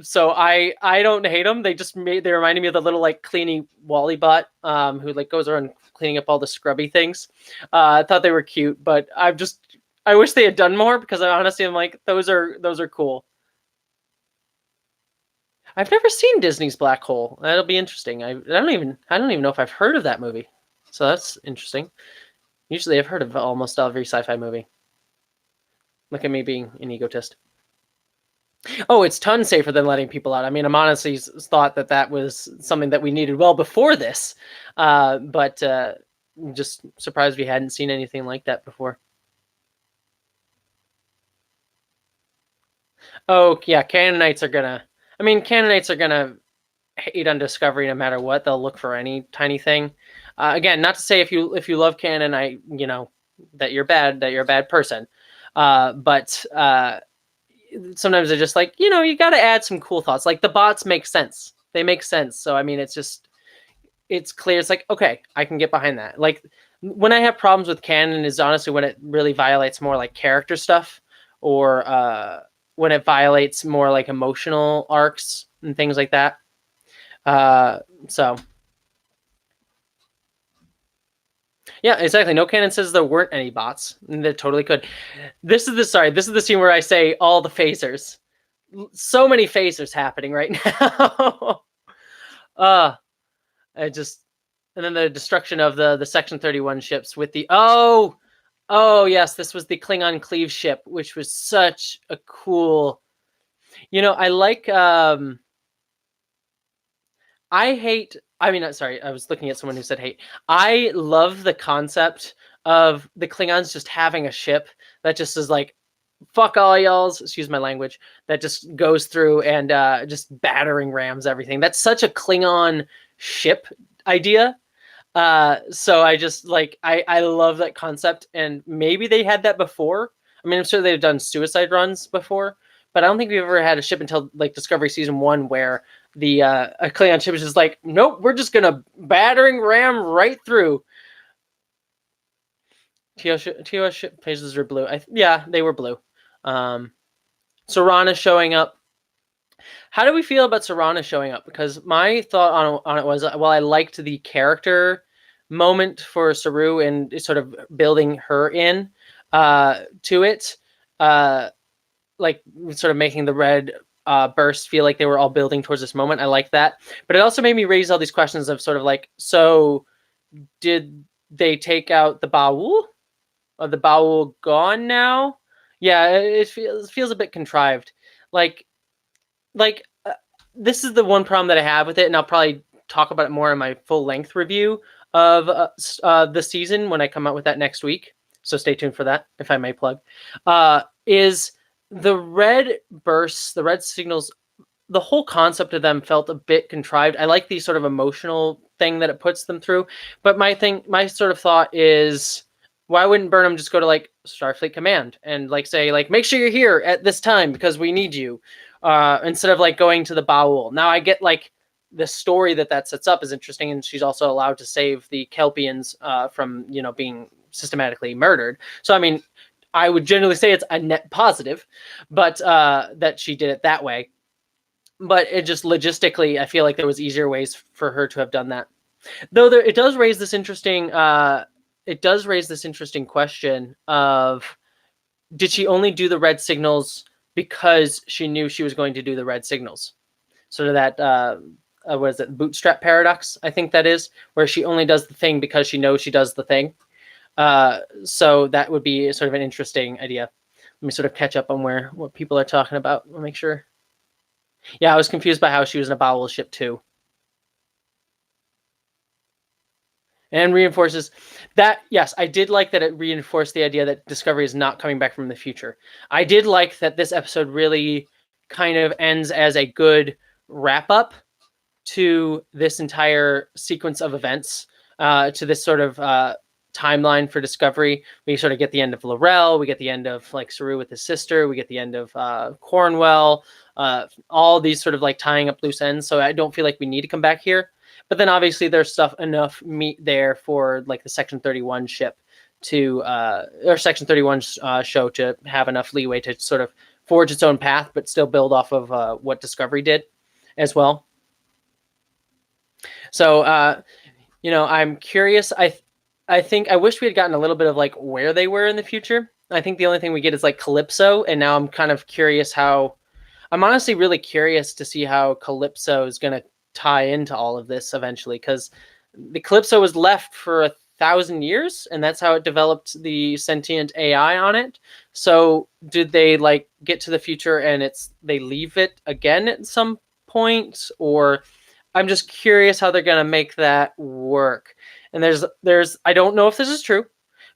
So I don't hate them. They reminded me of the little like cleaning Wally bot who like goes around cleaning up all the scrubby things. I thought they were cute, but I wish they had done more because I honestly am like those are cool. I've never seen Disney's Black Hole. That'll be interesting. I don't even know if I've heard of that movie. So that's interesting. Usually I've heard of almost every sci-fi movie. Look at me being an egotist. Oh, it's tons safer than letting people out. I mean, I'm honestly thought that was something that we needed well before this, but just surprised we hadn't seen anything like that before. Oh, yeah, Canaanites are gonna. I mean, Canaanites are gonna hate on Discovery no matter what. They'll look for any tiny thing. Again, not to say if you love canon, that you're bad, that you're a bad person, but sometimes they're just like, you got to add some cool thoughts. Like the bots make sense. They make sense. So I mean, it's clear. It's like, okay, I can get behind that. Like when I have problems with canon is honestly when it really violates more like character stuff, or when it violates more like emotional arcs and things like that. So yeah, exactly. No canon says there weren't any bots. And there totally could. This is the scene where I say all the phasers. So many phasers happening right now. I just and then the destruction of the Section 31 ships with the yes, this was the Klingon Cleave ship, which was such a cool. I like I hate. I mean, sorry, I was looking at someone who said hate. I love the concept of the Klingons just having a ship that just is like, fuck all y'all's, excuse my language, that just goes through and just battering rams everything. That's such a Klingon ship idea. So I just like, I love that concept. And maybe they had that before. I mean, I'm sure they've done suicide runs before, but I don't think we've ever had a ship until like Discovery Season 1 where the a Klingon ship is just like, nope, we're just gonna battering ram right through. TOS ship phases are blue. Yeah, they were blue. Serana showing up. How do we feel about Serana showing up? Because my thought on it was, well, I liked the character moment for Saru and sort of building her in to it. Like sort of making the red burst feel like they were all building towards this moment. I like that. But it also made me raise all these questions of sort of like, so did they take out the Baul? Are the Baul gone now? Yeah, it feels a bit contrived. Like this is the one problem that I have with it, and I'll probably talk about it more in my full length review of the season when I come out with that next week. So stay tuned for that, if I may plug. Is the red bursts, the red signals, the whole concept of them felt a bit contrived. I like the sort of emotional thing that it puts them through, but my sort of thought is, why wouldn't Burnham just go to like Starfleet Command and like say like, make sure you're here at this time because we need you, instead of like going to the Baul. Now I get like the story that sets up is interesting, and she's also allowed to save the Kelpians from being systematically murdered. So I mean, I would generally say it's a net positive, but that she did it that way. But it just logistically, I feel like there was easier ways for her to have done that. Though it does raise this interesting question of, did she only do the red signals because she knew she was going to do the red signals? Sort of that what is it, bootstrap paradox, I think that is, where she only does the thing because she knows she does the thing. So that would be sort of an interesting idea. Let me sort of catch up on what people are talking about. I'll make sure. Yeah, I was confused by how she was in a Baul ship too. And reinforces that, yes, I did like that it reinforced the idea that Discovery is not coming back from the future. I did like that this episode really kind of ends as a good wrap up to this entire sequence of events, to this sort of timeline for Discovery. We sort of get the end of L'Rell, we get the end of like Saru with his sister, we get the end of Cornwell, all these sort of like tying up loose ends. So I don't feel like we need to come back here. But then obviously there's enough meat there for like the Section 31 ship to, or Section 31 show to have enough leeway to sort of forge its own path, but still build off of what Discovery did as well. So, I'm curious. I think I wish we had gotten a little bit of like where they were in the future. I think the only thing we get is like Calypso, and now I'm kind of curious how. I'm honestly really curious to see how Calypso is going to tie into all of this eventually, because the Calypso was left for 1,000 years, and that's how it developed the sentient AI on it. So did they like get to the future and they leave it again at some point, or I'm just curious how they're going to make that work. And there's I don't know if this is true,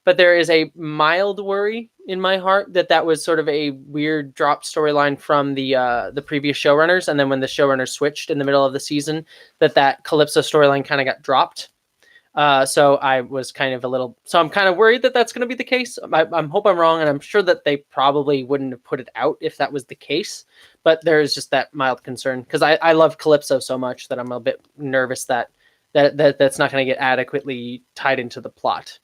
but there is a mild worry in my heart that was sort of a weird drop storyline from the previous showrunners, and then when the showrunners switched in the middle of the season, that Calypso storyline kind of got dropped. So I was kind of I'm kind of worried that that's going to be the case. I hope I'm wrong, and I'm sure that they probably wouldn't have put it out if that was the case. But there is just that mild concern, because I love Calypso so much that I'm a bit nervous that that's not going to get adequately tied into the plot.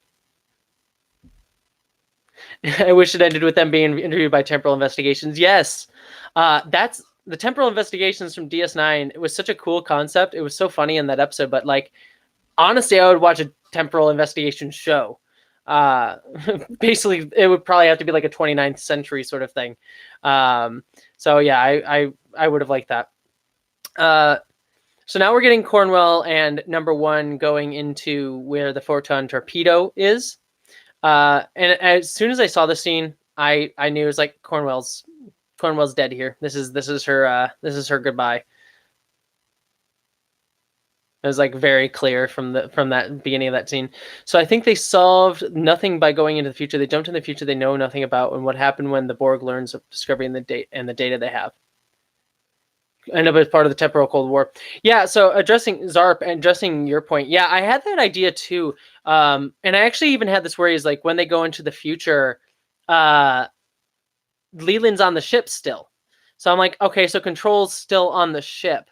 I wish it ended with them being interviewed by Temporal Investigations. Yes, that's the Temporal Investigations from DS9. It was such a cool concept. It was so funny in that episode, but like, honestly, I would watch a Temporal Investigation show. Basically, it would probably have to be like a 29th century sort of thing. So yeah, I would have liked that. So now we're getting Cornwell and Number One going into where the Photon Torpedo is. And as soon as I saw the scene, I knew it was like Cornwell's dead here. This is her goodbye. It was like very clear from that beginning of that scene. So I think they solved nothing by going into the future. They jumped in the future they know nothing about, and what happened when the Borg learns of Discovery and the data they have. I know, but it's part of the temporal Cold War. Yeah, so addressing Zarp and addressing your point, yeah, I had that idea too. And I actually even had this worry is like when they go into the future, Leland's on the ship still. So I'm like, okay, so Control's still on the ship.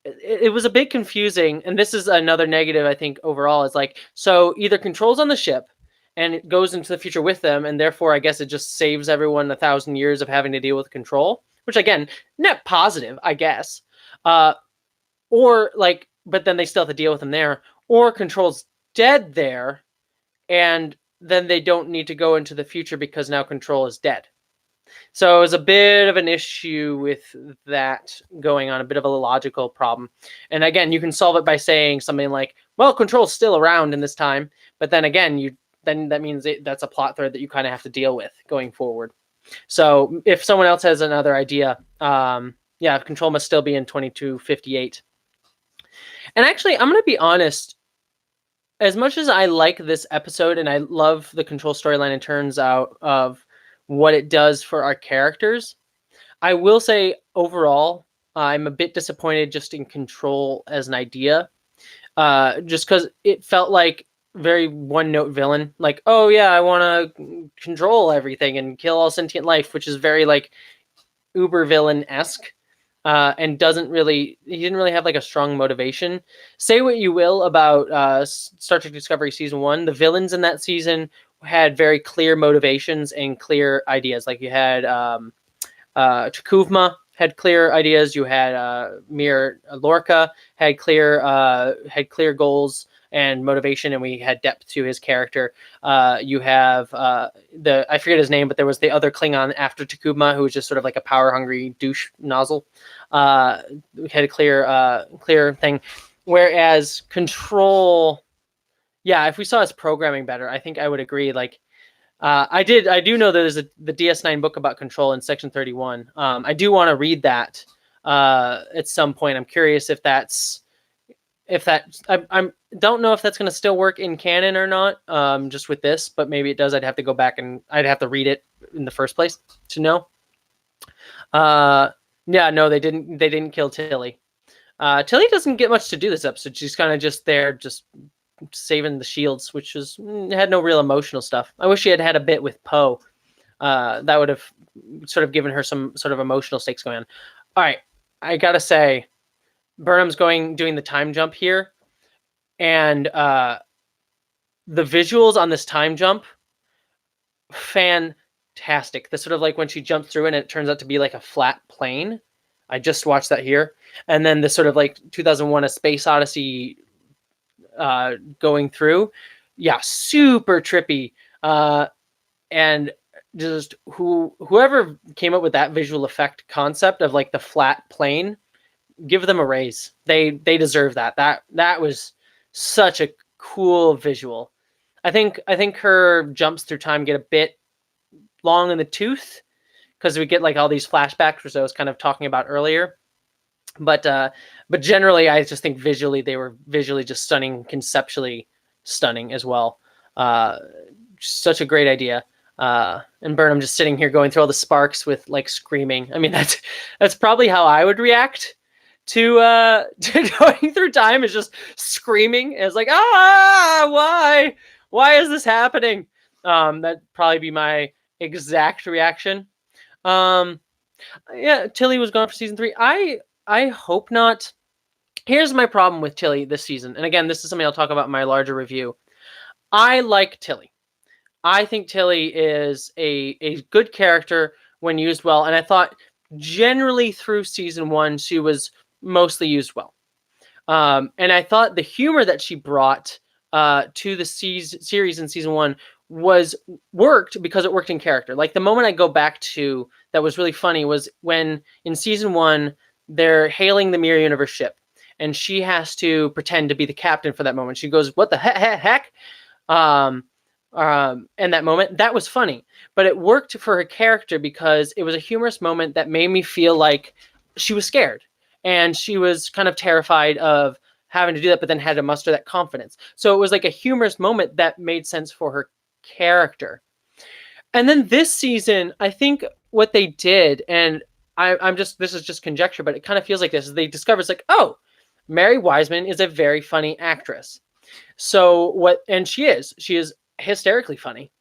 It was a bit confusing, and this is another negative I think overall, is like, so either Control's on the ship and it goes into the future with them, and therefore I guess it just saves everyone 1,000 years of having to deal with Control, which again, net positive, I guess. Or like, but then they still have to deal with him there, or Control's dead there, and then they don't need to go into the future because now Control is dead. So it was a bit of an issue with that going on, a bit of a logical problem. And again, you can solve it by saying something like, well, Control's still around in this time, but then again, then that means that's a plot thread that you kind of have to deal with going forward. So if someone else has another idea, yeah, Control must still be in 2258. And actually, I'm going to be honest, as much as I like this episode and I love the Control storyline in terms out of what it does for our characters, I will say overall, I'm a bit disappointed just in Control as an idea, just because it felt like very one-note villain. Like, oh yeah, I want to control everything and kill all sentient life, which is very like uber villain-esque. And he didn't really have like a strong motivation. Say what you will about Star Trek Discovery Season 1, the villains in that season had very clear motivations and clear ideas. Like you had Chakuvma had clear ideas. You had Mir Lorca had clear goals and motivation, and we had depth to his character. You have I forget his name, but there was the other Klingon after Takuma who was just sort of like a power-hungry douche nozzle. We had a clear thing. Whereas Control, yeah, if we saw his programming better, I think I would agree. Like, I do know there's the DS9 book about Control in Section 31. I do want to read that at some point. I'm curious if that I don't know if that's going to still work in canon or not, just with this, but maybe it does. I'd have to go back and I'd have to read it in the first place to know. Yeah, no, they didn't kill Tilly. Tilly doesn't get much to do this episode. She's kind of just there, just saving the shields, which had no real emotional stuff. I wish she had had a bit with Poe. That would have sort of given her some sort of emotional stakes going on. All right, I gotta say, Burnham's doing the time jump here, and the visuals on this time jump, fantastic. fantastic. The sort of like when she jumps through and it turns out to be like a flat plane. I just watched that here. And then the sort of like 2001 A Space Odyssey going through. Yeah, super trippy. And just whoever came up with that visual effect concept of like the flat plane, give them a raise. They deserve that. That was such a cool visual. I think her jumps through time get a bit long in the tooth because we get like all these flashbacks, which I was kind of talking about earlier. But generally, I just think visually they were visually just stunning, conceptually stunning as well. Such a great idea. And Burnham just sitting here going through all the sparks with like screaming. I mean, that's probably how I would react to to going through time, is just screaming. It's like, why is this happening? That'd probably be my exact reaction. Yeah, Tilly was gone for season 3. I hope not. Here's my problem with Tilly this season. And again, this is something I'll talk about in my larger review. I like Tilly. I think Tilly is a good character when used well. And I thought generally through season 1, she was mostly used well. And I thought the humor that she brought to the series in season 1 worked because it worked in character. Like the moment I go back to that was really funny was when in season 1, they're hailing the Mirror Universe ship and she has to pretend to be the captain for that moment. She goes, "What the heck?" And that moment, that was funny, but it worked for her character because it was a humorous moment that made me feel like she was scared and she was kind of terrified of having to do that, but then had to muster that confidence. So it was like a humorous moment that made sense for her character. And then this season, I think what they did, and I'm just, this is just conjecture, but it kind of feels like this, is they discovered it's like, oh, Mary Wiseman is a very funny actress. So and she is hysterically funny.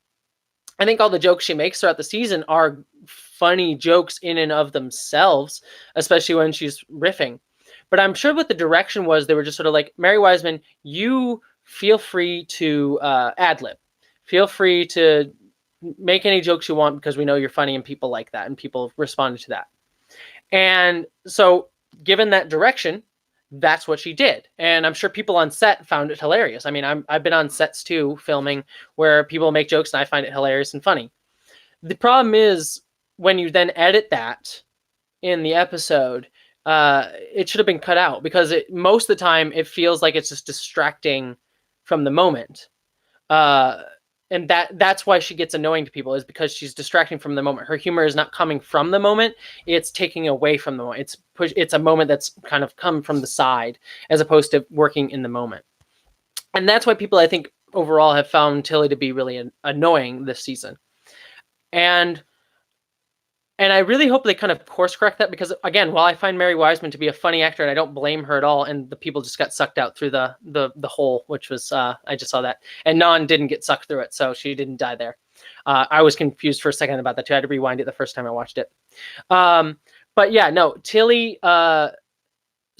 I think all the jokes she makes throughout the season are funny jokes in and of themselves, especially when she's riffing. But I'm sure what the direction was, they were just sort of like, Mary Wiseman, you feel free to ad-lib. Feel free to make any jokes you want because we know you're funny and people like that and people responded to that. And so given that direction, that's what she did. And I'm sure people on set found it hilarious. I mean, I've been on sets too, filming, where people make jokes and I find it hilarious and funny. The problem is when you then edit that in the episode, it should have been cut out because most of the time it feels like it's just distracting from the moment. And that's why she gets annoying to people, is because she's distracting from the moment. Her humor is not coming from the moment; it's taking away from the moment. It's a moment that's kind of come from the side, as opposed to working in the moment. And that's why people, I think, overall have found Tilly to be really annoying this season. And I really hope they kind of course correct that, because again, while I find Mary Wiseman to be a funny actor and I don't blame her at all, and the people just got sucked out through the hole, which was I just saw that, and Non didn't get sucked through it, so she didn't die there. I was confused for a second about that too. I had to rewind it the first time I watched it. But yeah, no, Tilly. So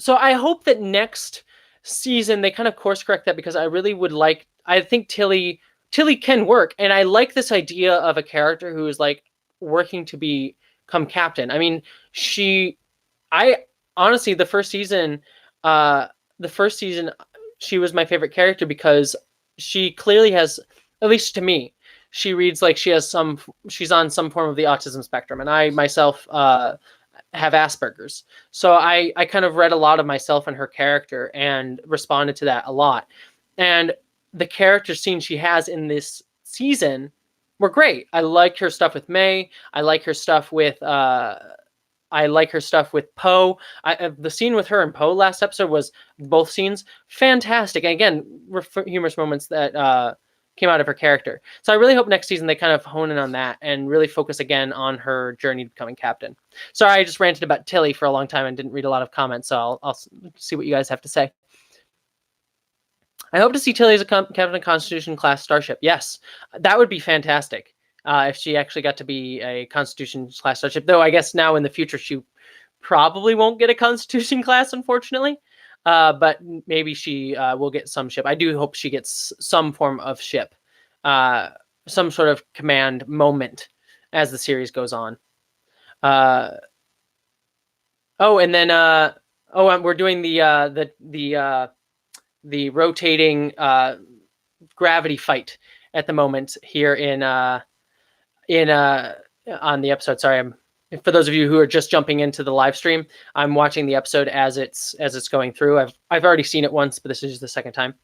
I hope that next season they kind of course correct that, because I really would like. I think Tilly can work, and I like this idea of a character who is like working to become captain. I mean, I honestly, the first season, she was my favorite character because she clearly has, at least to me, she reads like she's on some form of the autism spectrum. And I myself have Asperger's. So I kind of read a lot of myself in her character and responded to that a lot. And the character scenes she has in this season were great. I like her stuff with May. I like her stuff with Poe. The scene with her and Poe last episode was, both scenes, fantastic. And again, humorous moments that came out of her character. So I really hope next season they kind of hone in on that and really focus again on her journey to becoming captain. Sorry, I just ranted about Tilly for a long time and didn't read a lot of comments, so I'll see what you guys have to say. I hope to see Tilly as a captain of Constitution class starship. Yes, that would be fantastic if she actually got to be a Constitution class starship. Though I guess now in the future she probably won't get a Constitution class, unfortunately. But maybe she will get some ship. I do hope she gets some form of ship, some sort of command moment as the series goes on. And then we're doing the rotating gravity fight at the moment here in on the episode. Sorry, for those of you who are just jumping into the live stream, I'm watching the episode as it's going through. I've already seen it once, but this is the second time.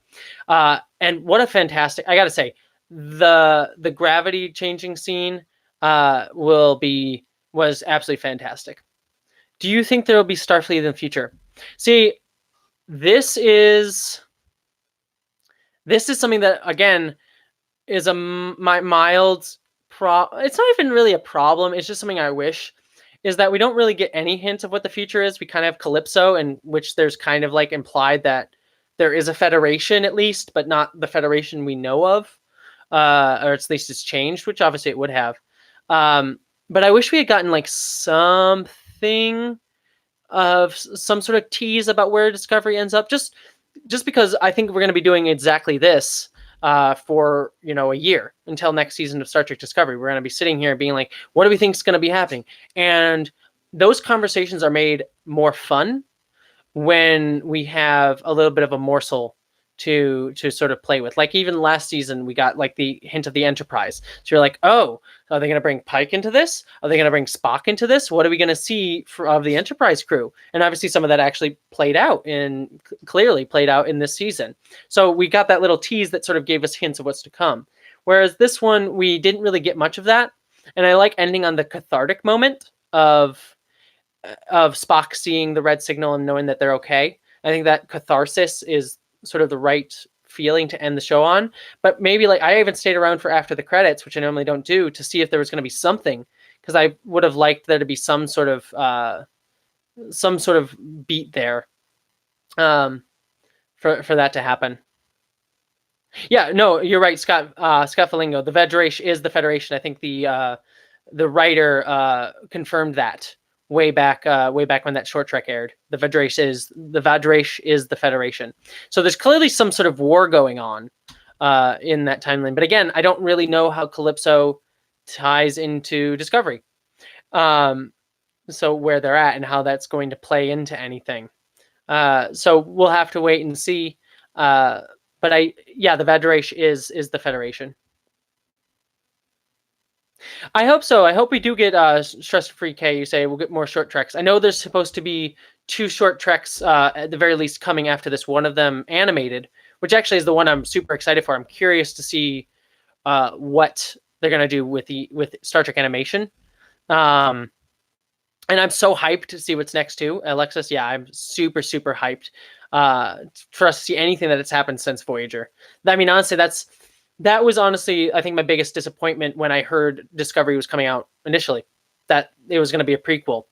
And what a fantastic! I got to say, the gravity changing scene was absolutely fantastic. Do you think there will be Starfleet in the future? See, this is something that, again, is my mild it's not even really a problem. It's just something I wish, is that we don't really get any hint of what the future is. We kind of have Calypso, in which there's kind of like implied that there is a Federation at least, but not the Federation we know of, or at least it's changed, which obviously it would have. But I wish we had gotten like something of some sort of tease about where Discovery ends up, just because I think we're going to be doing exactly this for a year, until next season of Star Trek Discovery. We're going to be sitting here being like, what do we think is going to be happening? And those conversations are made more fun when we have a little bit of a morsel to sort of play with. Like even last season, we got like the hint of the Enterprise. So you're like, oh, are they going to bring Pike into this? Are they going to bring Spock into this? What are we going to see of the Enterprise crew? And obviously some of that actually clearly played out in this season. So we got that little tease that sort of gave us hints of what's to come. Whereas this one, we didn't really get much of that. And I like ending on the cathartic moment of Spock seeing the red signal and knowing that they're okay. I think that catharsis is sort of the right feeling to end the show on. But maybe like I even stayed around for after the credits, which I normally don't do, to see if there was going to be something, because I would have liked there to be some sort of beat there for that to happen. Yeah, no, you're right, Scott Falingo. The Federation is the Federation. I think the writer confirmed that way back when that short trek aired. The Vadrash is the Federation. So there's clearly some sort of war going on in that timeline. But again, I don't really know how Calypso ties into Discovery. So where they're at and how that's going to play into anything. So we'll have to wait and see. But the Vadrash is the Federation. I hope so. I hope we do get Stress-Free K. You say we'll get more short treks. I know there's supposed to be 2 short treks at the very least coming after this. One of them animated, which actually is the one I'm super excited for. I'm curious to see what they're gonna do with Star Trek animation. And I'm so hyped to see what's next too. Alexis, yeah, I'm super hyped for us to see anything that has happened since Voyager. I mean, honestly, that was honestly, I think, my biggest disappointment when I heard Discovery was coming out initially, that it was going to be a prequel.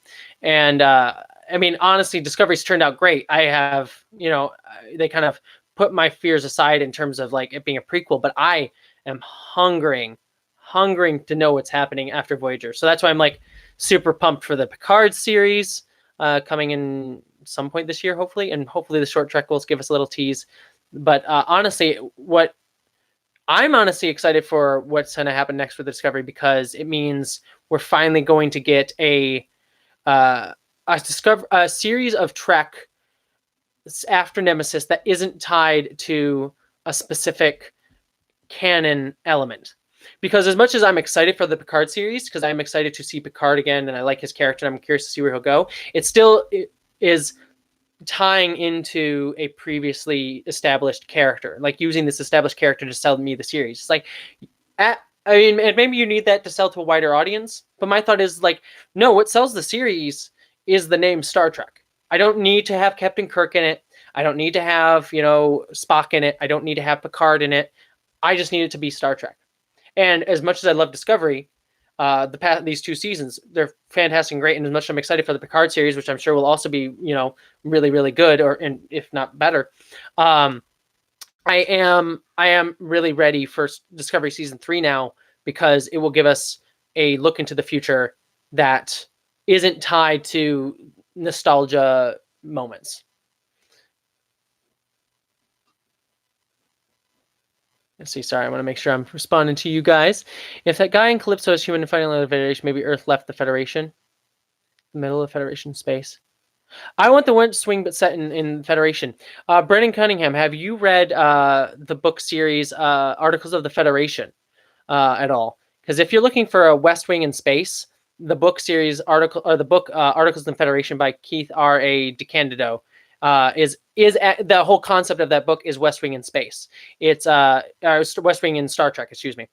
And I mean, honestly, Discovery's turned out great. I have, they kind of put my fears aside in terms of like it being a prequel, but I am hungering to know what's happening after Voyager. So that's why I'm like super pumped for the Picard series coming in some point this year, hopefully. And hopefully the short trek will give us a little tease. But honestly, I'm honestly excited for what's going to happen next with the Discovery, because it means we're finally going to get a series of Trek after Nemesis that isn't tied to a specific canon element. Because as much as I'm excited for the Picard series, because I'm excited to see Picard again and I like his character and I'm curious to see where he'll go, it is tying into a previously established character, like using this established character to sell me the series. It's like, I mean, and maybe you need that to sell to a wider audience, but my thought is like, no, what sells the series is the name Star Trek. I don't need to have Captain Kirk in it. I don't need to have, Spock in it. I don't need to have Picard in it. I just need it to be Star Trek. And as much as I love Discovery, these 2 seasons, they're fantastic and great. And as much as I'm excited for the Picard series, which I'm sure will also be, really, really good, and if not better, I am really ready for Discovery season 3 now, because it will give us a look into the future that isn't tied to nostalgia moments. Let's see. Sorry, I want to make sure I'm responding to you guys. If that guy in Calypso is human and fighting the Federation, maybe Earth left the Federation, the middle of Federation space. I want the West Wing, but set in Federation. Brennan Cunningham, have you read the book series Articles of the Federation at all? Because if you're looking for a West Wing in space, the book series Articles of the Federation by Keith R.A. DeCandido is the whole concept of that book is West Wing in space. It's West Wing in Star Trek, excuse me.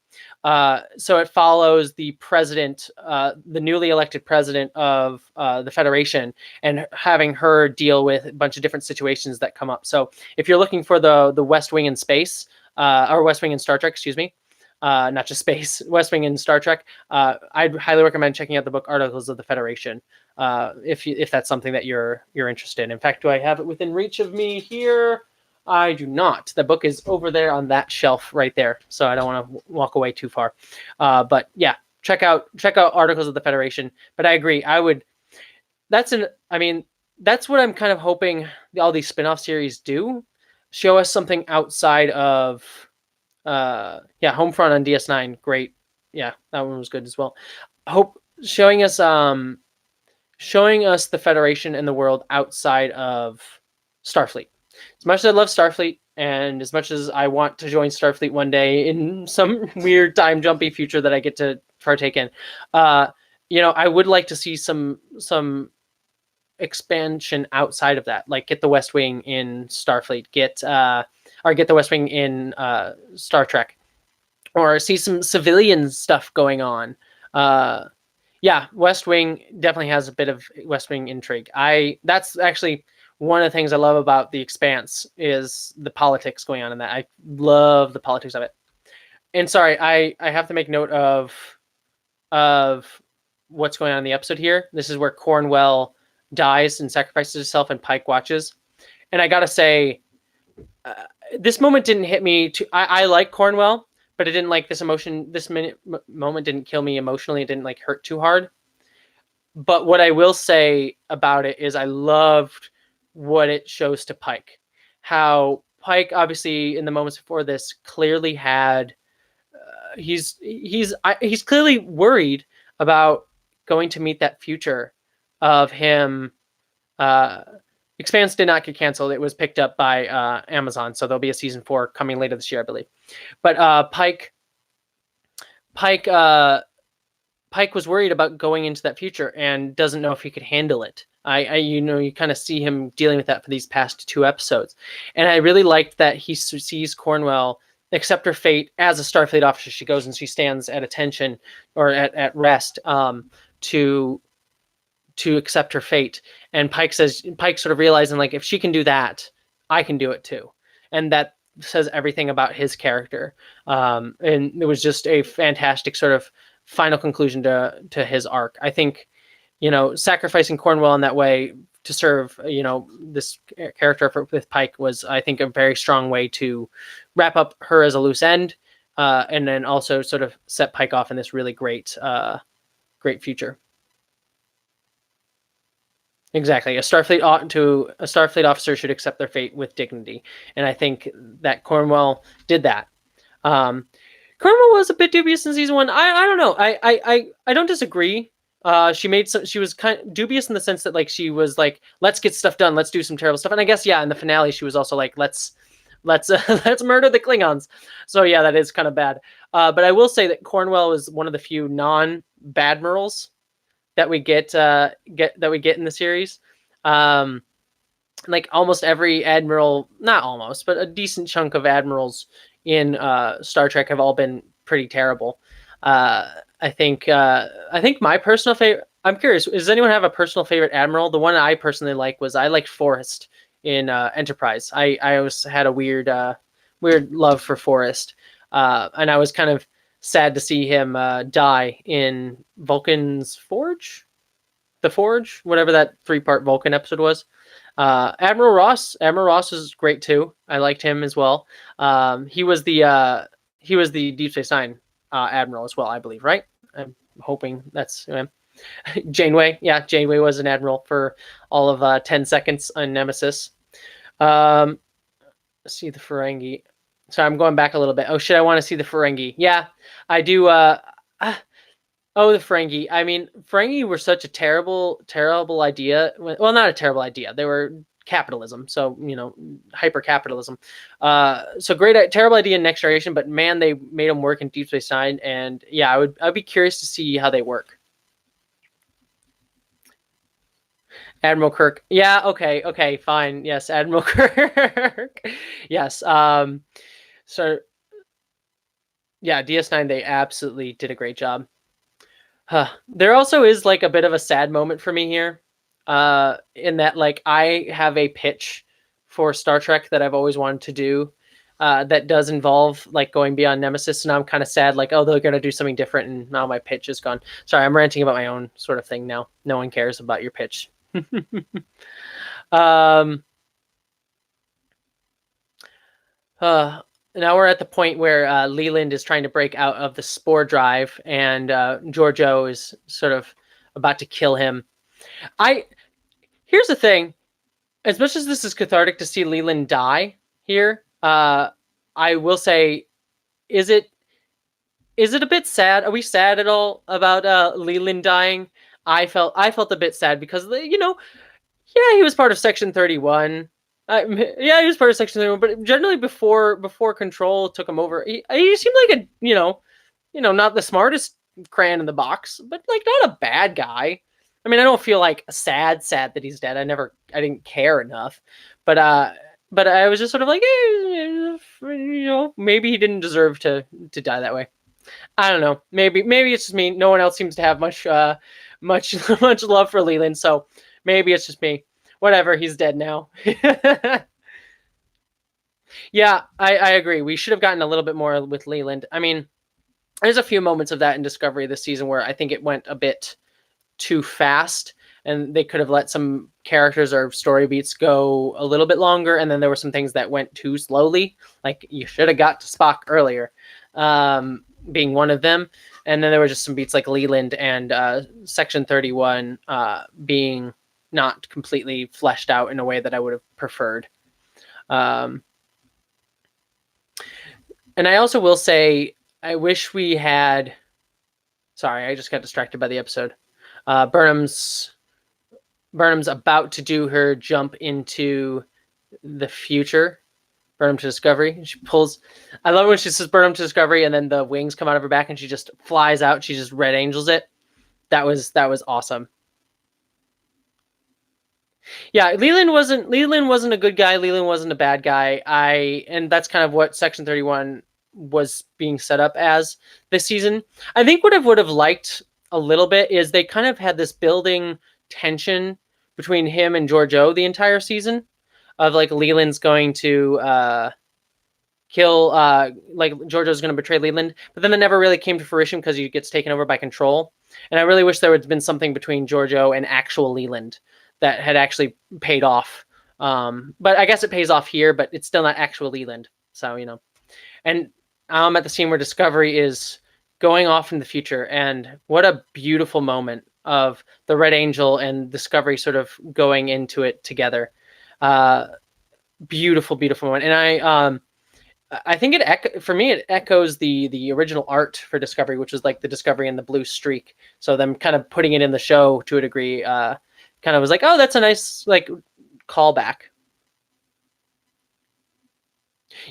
So it follows the president, the newly elected president of the Federation, and having her deal with a bunch of different situations that come up. So if you're looking for the West Wing in space, or West Wing in Star Trek, excuse me, not just space, West Wing in Star Trek, I'd highly recommend checking out the book Articles of the Federation, if that's something that you're interested in. In fact, do I have it within reach of me here? I do not. The book is over there on that shelf right there, so I don't want to walk away too far. But yeah, check out Articles of the Federation. But I agree. That's what I'm kind of hoping all these spin-off series do. Show us something outside of Homefront on DS9, great. Yeah, that one was good as well. Hope showing us the Federation and the world outside of Starfleet. As much as I love Starfleet, and as much as I want to join Starfleet one day in some weird time jumpy future that I get to partake in, I would like to see some expansion outside of that. Like get the West Wing in Starfleet, get the West Wing in Star Trek, or see some civilian stuff going on. West Wing definitely has a bit of West Wing intrigue. That's actually one of the things I love about The Expanse is the politics going on in that. I love the politics of it. And sorry, I have to make note of what's going on in the episode here. This is where Cornwell dies and sacrifices himself, and Pike watches. And I gotta say, this moment didn't hit me I like Cornwell, but it didn't like this emotion. This moment didn't kill me emotionally. It didn't hurt too hard. But what I will say about it is I loved what it shows to Pike. How Pike, obviously, in the moments before this, clearly had he's clearly worried about going to meet that future of him. Expanse did not get canceled. It was picked up by Amazon, so there'll be a season 4 coming later this year, I believe. But Pike was worried about going into that future and doesn't know if he could handle it. You kind of see him dealing with that for these past 2 episodes, and I really liked that he sees Cornwell accept her fate as a Starfleet officer. She goes and she stands at attention or at rest to accept her fate. And Pike sort of realizing if she can do that, I can do it too. And that says everything about his character. And it was just a fantastic sort of final conclusion to his arc. I think, sacrificing Cornwell in that way to serve, this character with Pike was, I think, a very strong way to wrap up her as a loose end. And then also sort of set Pike off in this really great future. Exactly. A Starfleet officer should accept their fate with dignity. And I think that Cornwell did that. Cornwell was a bit dubious in season 1. I don't know. I don't disagree. She was kind of dubious in the sense that she was let's get stuff done. Let's do some terrible stuff. And I guess, in the finale, she was also let's let's murder the Klingons. So yeah, that is kind of bad. But I will say that Cornwell is one of the few non-Badmirals that we get in the series. Almost every admiral, not almost, but a decent chunk of admirals in Star Trek have all been pretty terrible. I think my personal favorite. I'm curious. Does anyone have a personal favorite admiral? The one I personally liked Forrest in Enterprise. I always had a weird love for Forrest, and I was kind of sad to see him die in Vulcan's Forge, the Forge, whatever that 3-part Vulcan episode was. Admiral Ross was great too. I liked him as well. He was the Deep Space Nine admiral as well, I believe, right? I'm hoping that's Janeway. Yeah, Janeway was an admiral for all of 10 seconds on Nemesis. Let's see the Ferengi. Sorry, I'm going back a little bit. Oh shit, I want to see the Ferengi. Yeah, I do. Oh, the Ferengi. I mean, Ferengi were such a terrible, terrible idea. Well, not a terrible idea. They were capitalism. So, hyper capitalism. So great, terrible idea in Next Generation, but man, they made them work in Deep Space Nine. And yeah, I'd be curious to see how they work. Admiral Kirk. Yeah. Okay. Fine. Yes. Admiral Kirk. Yes. So yeah, DS9, they absolutely did a great job. There also is like a bit of a sad moment for me here, in that like I have a pitch for Star Trek that I've always wanted to do, that does involve like going beyond Nemesis, and I'm kind of sad, like, oh, they're gonna do something different, and now my pitch is gone. Sorry, I'm ranting about my own sort of thing now. No one cares about your pitch. um, Now we're at the point where Leland is trying to break out of the spore drive, and Giorgio is sort of about to kill him. Here's the thing: as much as this is cathartic to see Leland die here, I will say, is it a bit sad? Are we sad at all about Leland dying? I felt a bit sad because yeah, he was part of Section 31. Yeah, he was part of Section 31, but generally before Control took him over, he seemed like a not the smartest crayon in the box, but like not a bad guy. I mean, I don't feel like sad that he's dead. I didn't care enough, but I was just sort of like, maybe he didn't deserve to die that way. I don't know. Maybe it's just me. No one else seems to have much much love for Leland, so maybe it's just me. Whatever, he's dead now. Yeah, I agree. We should have gotten a little bit more with Leland. I mean, there's a few moments of that in Discovery this season where I think it went a bit too fast, and they could have let some characters or story beats go a little bit longer, and then there were some things that went too slowly. Like, you should have got to Spock earlier, being one of them. And then there were just some beats like Leland and Section 31 being not completely fleshed out in a way that I would have preferred. And I also will say, I wish we had... Sorry, I just got distracted by the episode. Burnham's about to do her jump into the future. Burnham to Discovery. She pulls... I love when she says Burnham to Discovery, and then the wings come out of her back, and she just flies out. She just Red Angels it. That was awesome. Yeah, Leland wasn't a good guy. Leland wasn't a bad guy. And that's kind of what Section 31 was being set up as this season. I think what I would have liked a little bit is they kind of had this building tension between him and Giorgio the entire season, of like Leland's going to kill, like Giorgio's going to betray Leland, but then it never really came to fruition because he gets taken over by Control. And I really wish there had been something between Giorgio and actual Leland that had actually paid off. But I guess it pays off here, but it's still not actual Leland. So, and I'm at the scene where Discovery is going off in the future, and what a beautiful moment of the Red Angel and Discovery sort of going into it together. Beautiful moment. And I think for me it echoes the original art for Discovery, which was like the Discovery and the blue streak. So them kind of putting it in the show to a degree kind of was like, oh, that's a nice like callback.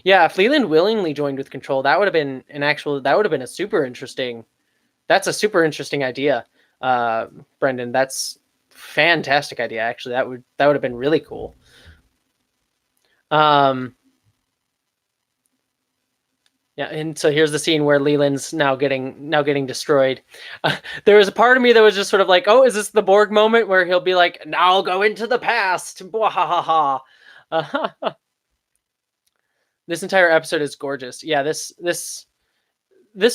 Yeah, if Leland willingly joined with Control, that would have been a super interesting. That's a super interesting idea, Brendan. That's fantastic idea. Actually, that would have been really cool. Yeah, and so here's the scene where Leland's now getting destroyed. There was a part of me that was just sort of like, oh, is this the Borg moment where he'll be like, now I'll go into the past. This entire episode is gorgeous. Yeah, this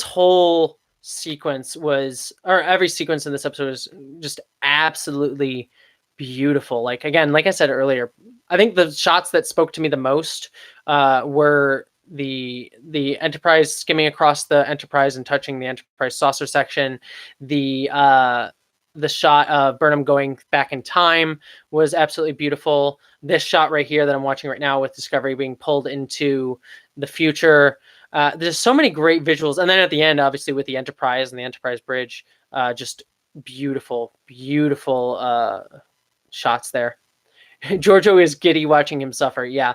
whole sequence was, or every sequence in this episode was just absolutely beautiful. Like, again, like I said earlier, I think the shots that spoke to me the most were the Enterprise skimming across the Enterprise and touching the Enterprise saucer section, the the shot of Burnham going back in time was absolutely beautiful. This shot right here that I'm watching right now with Discovery being pulled into the future. There's so many great visuals. And then at the end, obviously, with the Enterprise and the Enterprise bridge, just beautiful, beautiful shots there. Giorgio is giddy watching him suffer. Yeah,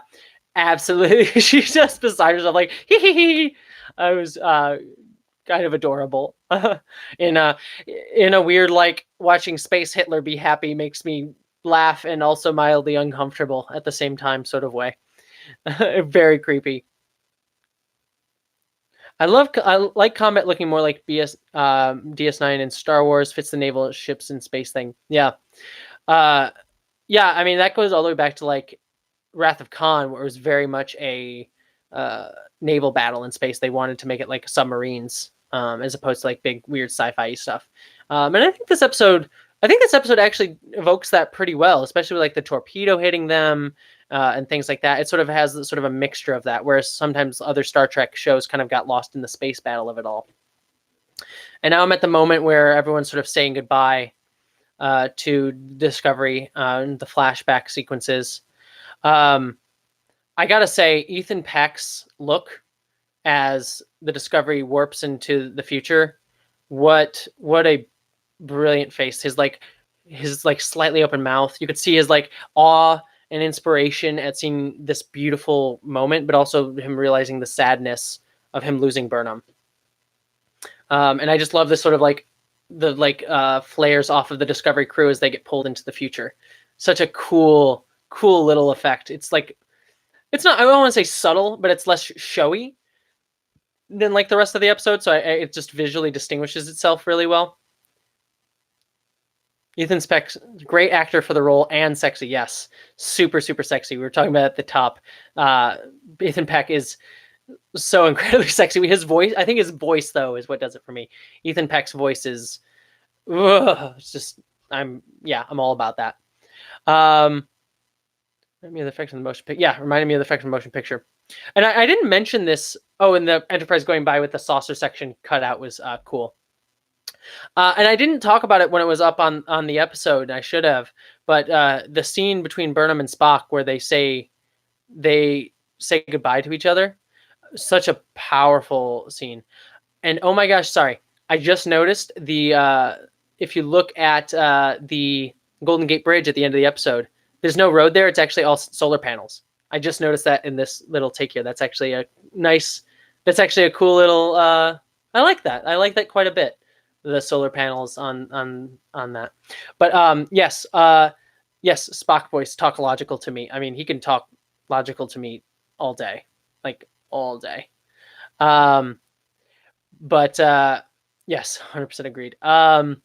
absolutely. She's just beside herself, like, hee hee hee. I was kind of adorable. in a weird, like, watching Space Hitler be happy makes me laugh and also mildly uncomfortable at the same time sort of way. Very creepy. I like combat looking more like DS9 in Star Wars, fits the naval ships in space thing. Yeah. Yeah, I mean, that goes all the way back to like Wrath of Khan, where it was very much a naval battle in space. They wanted to make it like submarines, as opposed to like big weird sci-fi stuff. And I think this episode actually evokes that pretty well, especially with like the torpedo hitting them and things like that. It sort of has sort of a mixture of that, whereas sometimes other Star Trek shows kind of got lost in the space battle of it all. And now I'm at the moment where everyone's sort of saying goodbye to Discovery and the flashback sequences. I gotta say, Ethan Peck's look as the Discovery warps into the future, what a brilliant face. His slightly open mouth. You could see his like awe and inspiration at seeing this beautiful moment, but also him realizing the sadness of him losing Burnham. And I just love this sort of like the flares off of the Discovery crew as they get pulled into the future. Such a cool little effect. It's like, it's not, I don't want to say subtle, but it's less showy than like the rest of the episode. So it just visually distinguishes itself really well. Ethan Peck's great actor for the role and sexy. Yes. Super, super sexy. We were talking about at the top. Ethan Peck is so incredibly sexy. His voice, I think his voice though is what does it for me. Ethan Peck's voice is, it's just, I'm all about that. Reminded me of the effects in the motion picture. Yeah, reminded me of the effects in the motion picture. And I didn't mention this. Oh, and the Enterprise going by with the saucer section cut out was cool. And I didn't talk about it when it was up on the episode. I should have. But the scene between Burnham and Spock where they say goodbye to each other, such a powerful scene. And oh my gosh, sorry, I just noticed if you look at the Golden Gate Bridge at the end of the episode, there's no road there. It's actually all solar panels. I just noticed that in this little take here. That's actually a cool little, I like that. I like that quite a bit. The solar panels on that. But yes, Spock voice, talk logical to me. I mean, he can talk logical to me all day, like all day. But yes, 100% agreed. But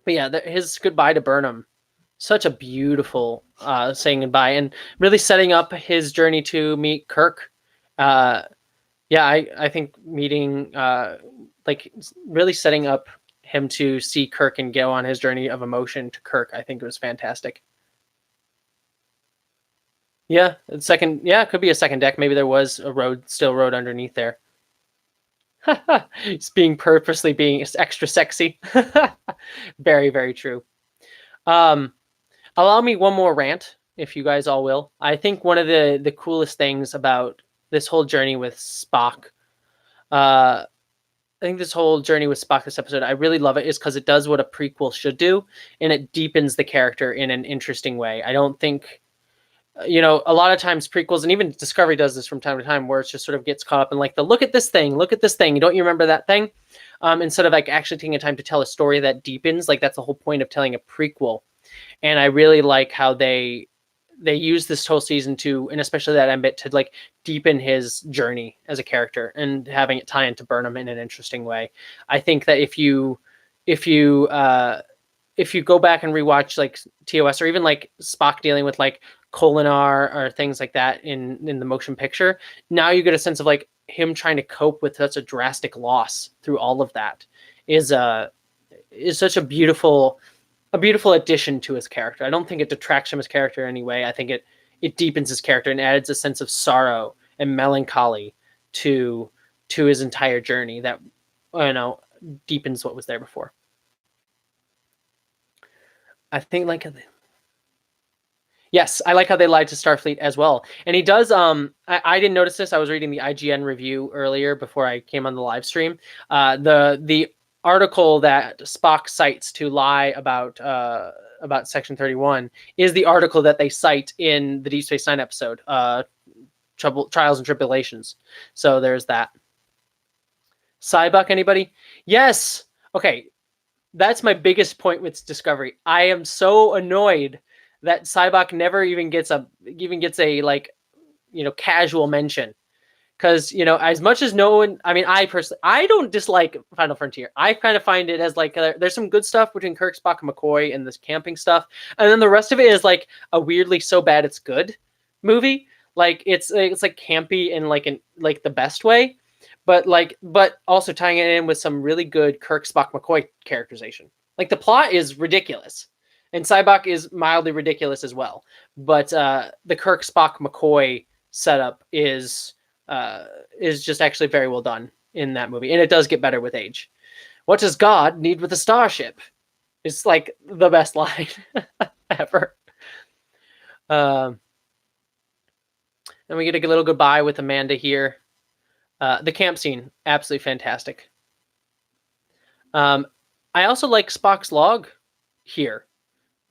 yeah, his goodbye to Burnham, such a beautiful saying goodbye, and really setting up his journey to meet Kirk. I think meeting really setting up him to see Kirk and go on his journey of emotion to Kirk, I think it was fantastic. Yeah, it could be a second deck. Maybe there was a road underneath there. It's purposely being extra sexy. Very, very true. Allow me one more rant, if you guys all will. I think one of the coolest things about this whole journey with Spock, this episode, I really love it, is because it does what a prequel should do, and it deepens the character in an interesting way. I don't think, a lot of times prequels, and even Discovery does this from time to time, where it just sort of gets caught up in like look at this thing, don't you remember that thing? Instead of like actually taking a time to tell a story that deepens. Like that's the whole point of telling a prequel. And I really like how they use this whole season to, and especially that end bit, to like deepen his journey as a character and having it tie into Burnham in an interesting way. I think that if you go back and rewatch like TOS, or even like Spock dealing with like Kolinar or things like that in the motion picture, now you get a sense of like him trying to cope with such a drastic loss through all of that is such a beautiful addition to his character. I don't think it detracts from his character in any way. I think it deepens his character and adds a sense of sorrow and melancholy to his entire journey that deepens what was there before. I think like yes, I like how they lied to Starfleet as well. And he does. I didn't notice this. I was reading the IGN review earlier before I came on the live stream. The article that Spock cites to lie about Section 31 is the article that they cite in the Deep Space Nine episode, Trials and Tribulations. So there's that. Cybuck, anybody? Yes. Okay, that's my biggest point with Discovery. I am so annoyed that Cybok never even gets a like, casual mention. Because, as much as no one, I mean, I don't dislike Final Frontier. I kind of find it as like, there's some good stuff between Kirk, Spock, and McCoy and this camping stuff. And then the rest of it is like a weirdly so bad it's good movie. Like it's like campy in like the best way. But also tying it in with some really good Kirk, Spock, McCoy characterization. Like the plot is ridiculous. And Cybok is mildly ridiculous as well. But the Kirk, Spock, McCoy setup is just actually very well done in that movie. And it does get better with age. What does God need with a starship? It's like the best line ever. And we get a little goodbye with Amanda here. The camp scene, absolutely fantastic. I also like Spock's log here.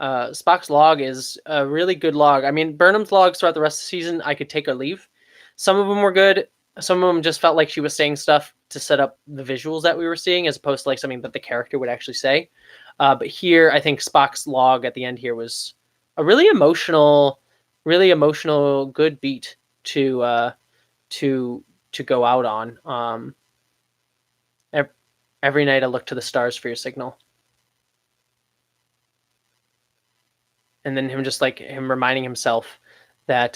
Spock's log is a really good log. I mean, Burnham's logs throughout the rest of the season, I could take or leave. Some of them were good. Some of them just felt like she was saying stuff to set up the visuals that we were seeing, as opposed to like something that the character would actually say. But here, I think Spock's log at the end here was a really emotional, good beat to go out on. Every night I look to the stars for your signal. And then him just like him reminding himself that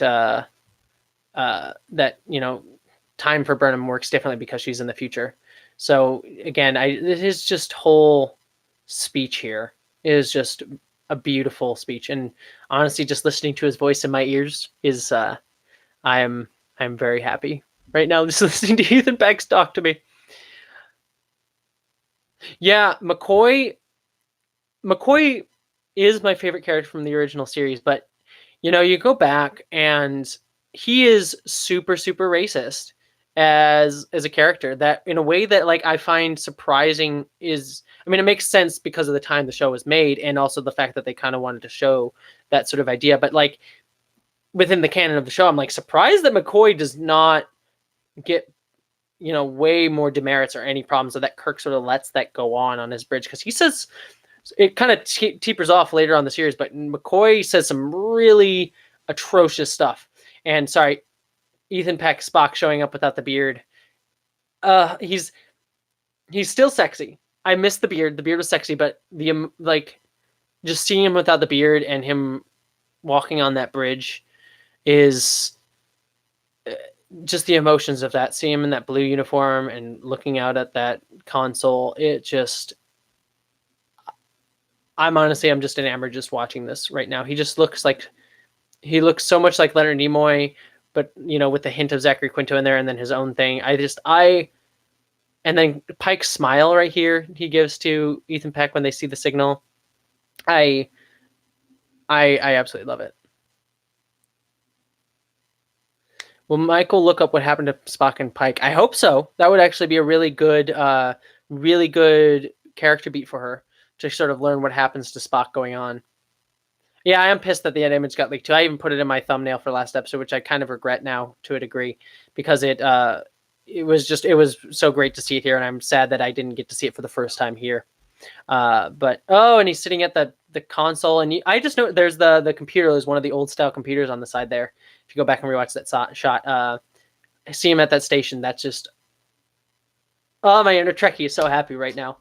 time for Burnham works differently because she's in the future. So again, his just whole speech here is just a beautiful speech. And honestly, just listening to his voice in my ears is I'm very happy right now just listening to Ethan Peck talk to me. Yeah, McCoy is my favorite character from the original series, but you go back and he is super, super racist as a character, that in a way that like I find surprising is, I mean, it makes sense because of the time the show was made and also the fact that they kind of wanted to show that sort of idea. But like within the canon of the show, I'm like surprised that McCoy does not get way more demerits or any problems, so that Kirk sort of lets that go on his bridge, because he says it kind of teeters off later on the series, but McCoy says some really atrocious stuff. And sorry, Ethan Peck Spock showing up without the beard. He's still sexy. I miss the beard. The beard was sexy, but the just seeing him without the beard and him walking on that bridge is just the emotions of that. Seeing him in that blue uniform and looking out at that console, it just, I'm just enamored just watching this right now. He just looks so much like Leonard Nimoy, but with the hint of Zachary Quinto in there, and then his own thing. And then Pike's smile right here he gives to Ethan Peck when they see the signal. I absolutely love it. Will Michael look up what happened to Spock and Pike? I hope so. That would actually be a really good character beat for her, to sort of learn what happens to Spock going on. Yeah, I am pissed that the image got leaked too. I even put it in my thumbnail for last episode, which I kind of regret now to a degree, because it was so great to see it here, and I'm sad that I didn't get to see it for the first time here. But and he's sitting at the console, and I just know there's the computer. There's one of the old style computers on the side there. If you go back and rewatch that shot, I see him at that station. That's just, oh, my inner Trekkie is so happy right now.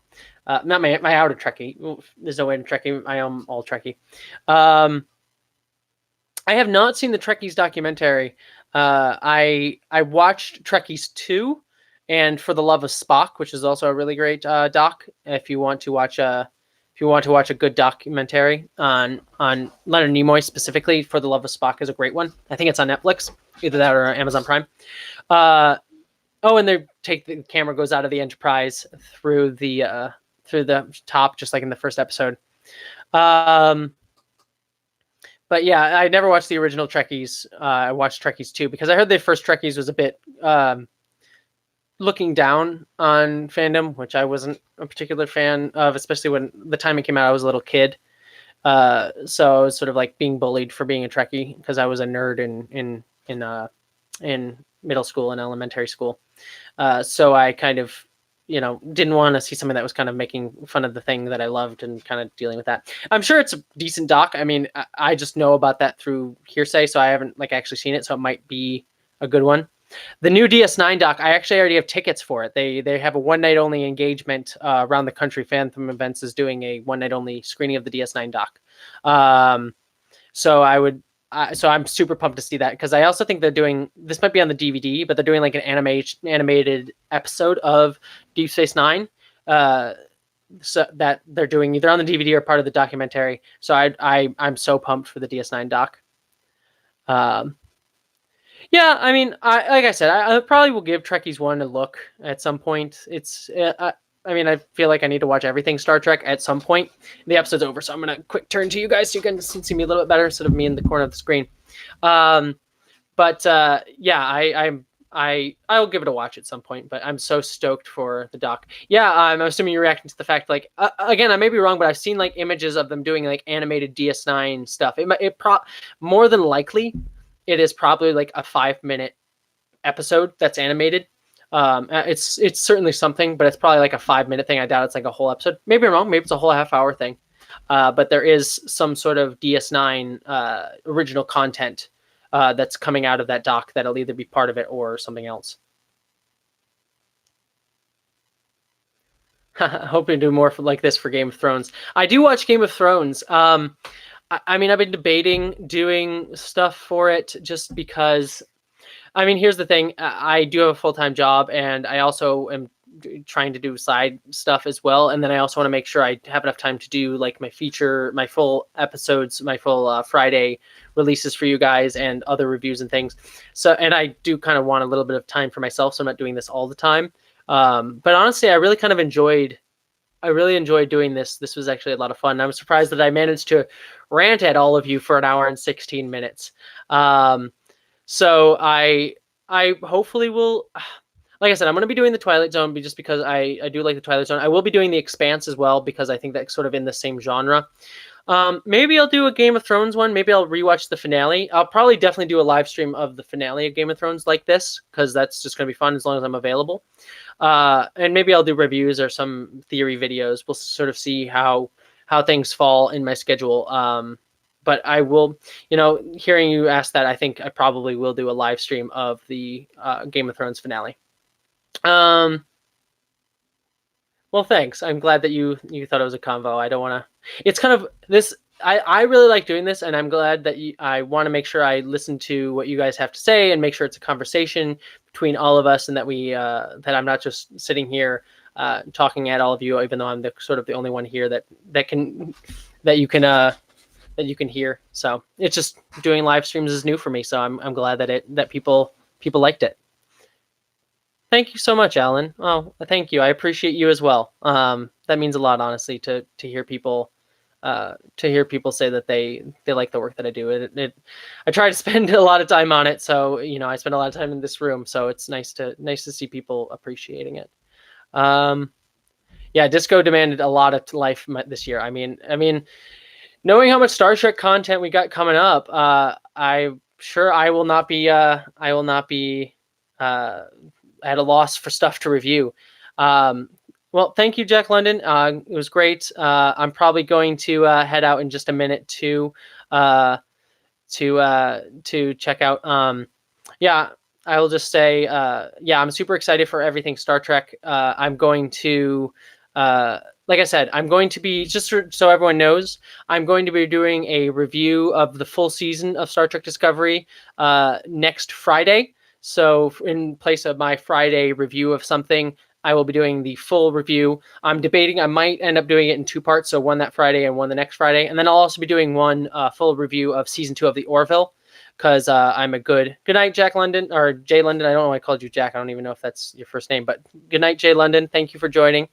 Not my outer Trekkie. There's no way I'm Trekkie. I am all Trekkie. I have not seen the Trekkies documentary. I watched Trekkies 2 and For the Love of Spock, which is also a really great doc. If you want to watch a good documentary on Leonard Nimoy specifically, For the Love of Spock is a great one. I think it's on Netflix, either that or Amazon Prime. And the camera goes out of the Enterprise through the top, just like in the first episode. Um, but yeah, I never watched the original Trekkies. I watched Trekkies 2 because I heard the first Trekkies was a bit looking down on fandom, which I wasn't a particular fan of, especially when the time it came out, I was a little kid. So I was sort of like being bullied for being a Trekkie because I was a nerd in middle school and elementary school. So I kind of, didn't want to see something that was kind of making fun of the thing that I loved and kind of dealing with that. I'm sure it's a decent doc. I mean, I just know about that through hearsay, so I haven't like actually seen it. So it might be a good one. The new DS9 doc, I actually already have tickets for it. They have a one night only engagement around the country. Phantom Events is doing a one night only screening of the DS9 doc. So I'm super pumped to see that because I also think they're doing this might be on the DVD, but they're doing like an animated episode of Deep Space Nine. So that they're doing either on the DVD or part of the documentary. So I'm so pumped for the DS9 doc. Yeah, I mean, like I said, I probably will give Trekkies 1 a look at some point. I mean, I feel like I need to watch everything Star Trek at some point. The episode's over, so I'm gonna quick turn to you guys so you can see me a little bit better instead of me in the corner of the screen. Yeah, I'll give it a watch at some point. But I'm so stoked for the doc. Yeah, I'm assuming you're reacting to the fact, like, again, I may be wrong, but I've seen like images of them doing like animated DS9 stuff. More than likely, it is probably like a 5-minute episode that's animated. It's certainly something, but it's probably like a 5-minute thing. I doubt it's like a whole episode. Maybe I'm wrong. Maybe it's a whole half-hour thing. But there is some sort of DS9 original content that's coming out of that doc that'll either be part of it or something else. Hoping to do more like this for Game of Thrones. I do watch Game of Thrones. I mean, I've been debating doing stuff for it just because. I mean, here's the thing. I do have a full-time job, and I also am trying to do side stuff as well. And then I also want to make sure I have enough time to do like my full episodes, my full Friday releases for you guys and other reviews and things. So, and I do kind of want a little bit of time for myself, so I'm not doing this all the time. But honestly, I really enjoyed doing this. This was actually a lot of fun. I'm surprised that I managed to rant at all of you for an hour and 16 minutes. So I hopefully will, like I said, I'm going to be doing the Twilight Zone just because I do like the Twilight Zone. I will be doing the Expanse as well because I think that's sort of in the same genre. Maybe I'll do a Game of Thrones one. Maybe I'll rewatch the finale. I'll probably definitely do a live stream of the finale of Game of Thrones like this because that's just going to be fun as long as I'm available. And maybe I'll do reviews or some theory videos. We'll sort of see how things fall in my schedule. But I will, hearing you ask that, I think I probably will do a live stream of the Game of Thrones finale. Well, thanks. I'm glad that you thought it was a convo. I don't want to. It's kind of this. I really like doing this, and I'm glad that I want to make sure I listen to what you guys have to say and make sure it's a conversation between all of us, and that that I'm not just sitting here talking at all of you, even though I'm the only one here that you can hear. So it's just doing live streams is new for me. So I'm glad that people liked it. Thank you so much, Alan. Oh, thank you. I appreciate you as well. That means a lot, honestly, to hear people say that they like the work that I do. I try to spend a lot of time on it. So, I spend a lot of time in this room. So it's nice to see people appreciating it. Yeah, Disco demanded a lot of life this year. I mean, knowing how much Star Trek content we got coming up, I'm sure I will not be at a loss for stuff to review. Well, thank you, Jack London. It was great. I'm probably going to head out in just a minute to check out. Yeah, I will just say, yeah, I'm super excited for everything Star Trek. I'm going to, like I said, I'm going to be, just so everyone knows, I'm going to be doing a review of the full season of Star Trek Discovery next Friday. So in place of my Friday review of something, I will be doing the full review. I'm debating, I might end up doing it in 2 parts. So one that Friday and one the next Friday. And then I'll also be doing one full review of season 2 of the Orville. Because I'm a good night, Jack London, or Jay London. I don't know why I called you Jack. I don't even know if that's your first name, but good night, Jay London. Thank you for joining.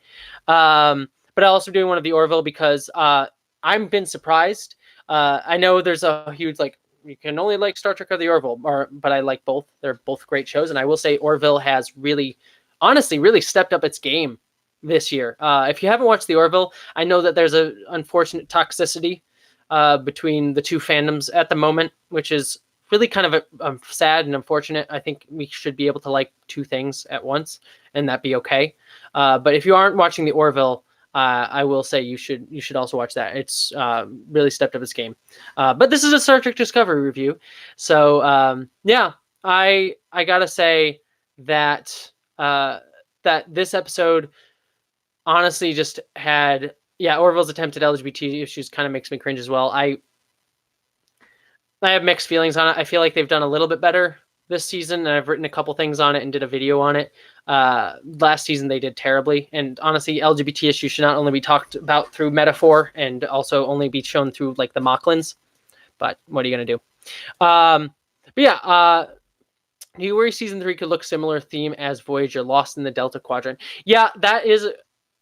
But I'll also be doing one of the Orville because I've been surprised. I know there's a huge like you can only like Star Trek or the Orville, but I like both. They're both great shows, and I will say Orville has really, honestly, really stepped up its game this year. If you haven't watched the Orville, I know that there's a unfortunate toxicity between the two fandoms at the moment, which is really kind of sad and unfortunate. I think we should be able to like two things at once, and that be okay. But if you aren't watching the Orville, I will say you should also watch that. It's really stepped up its game. But this is a Star Trek Discovery review, so yeah, I gotta say that that this episode honestly just had Orville's attempt at LGBT issues kind of makes me cringe as well. I have mixed feelings on it. I feel like they've done a little bit better this season, and I've written a couple things on it and did a video on it. Last season they did terribly, and honestly, LGBT issues should not only be talked about through metaphor and also only be shown through like the Mocklins. But what are you gonna do? But yeah, you worry season 3 could look similar theme as Voyager, Lost in the Delta Quadrant. Yeah, that is.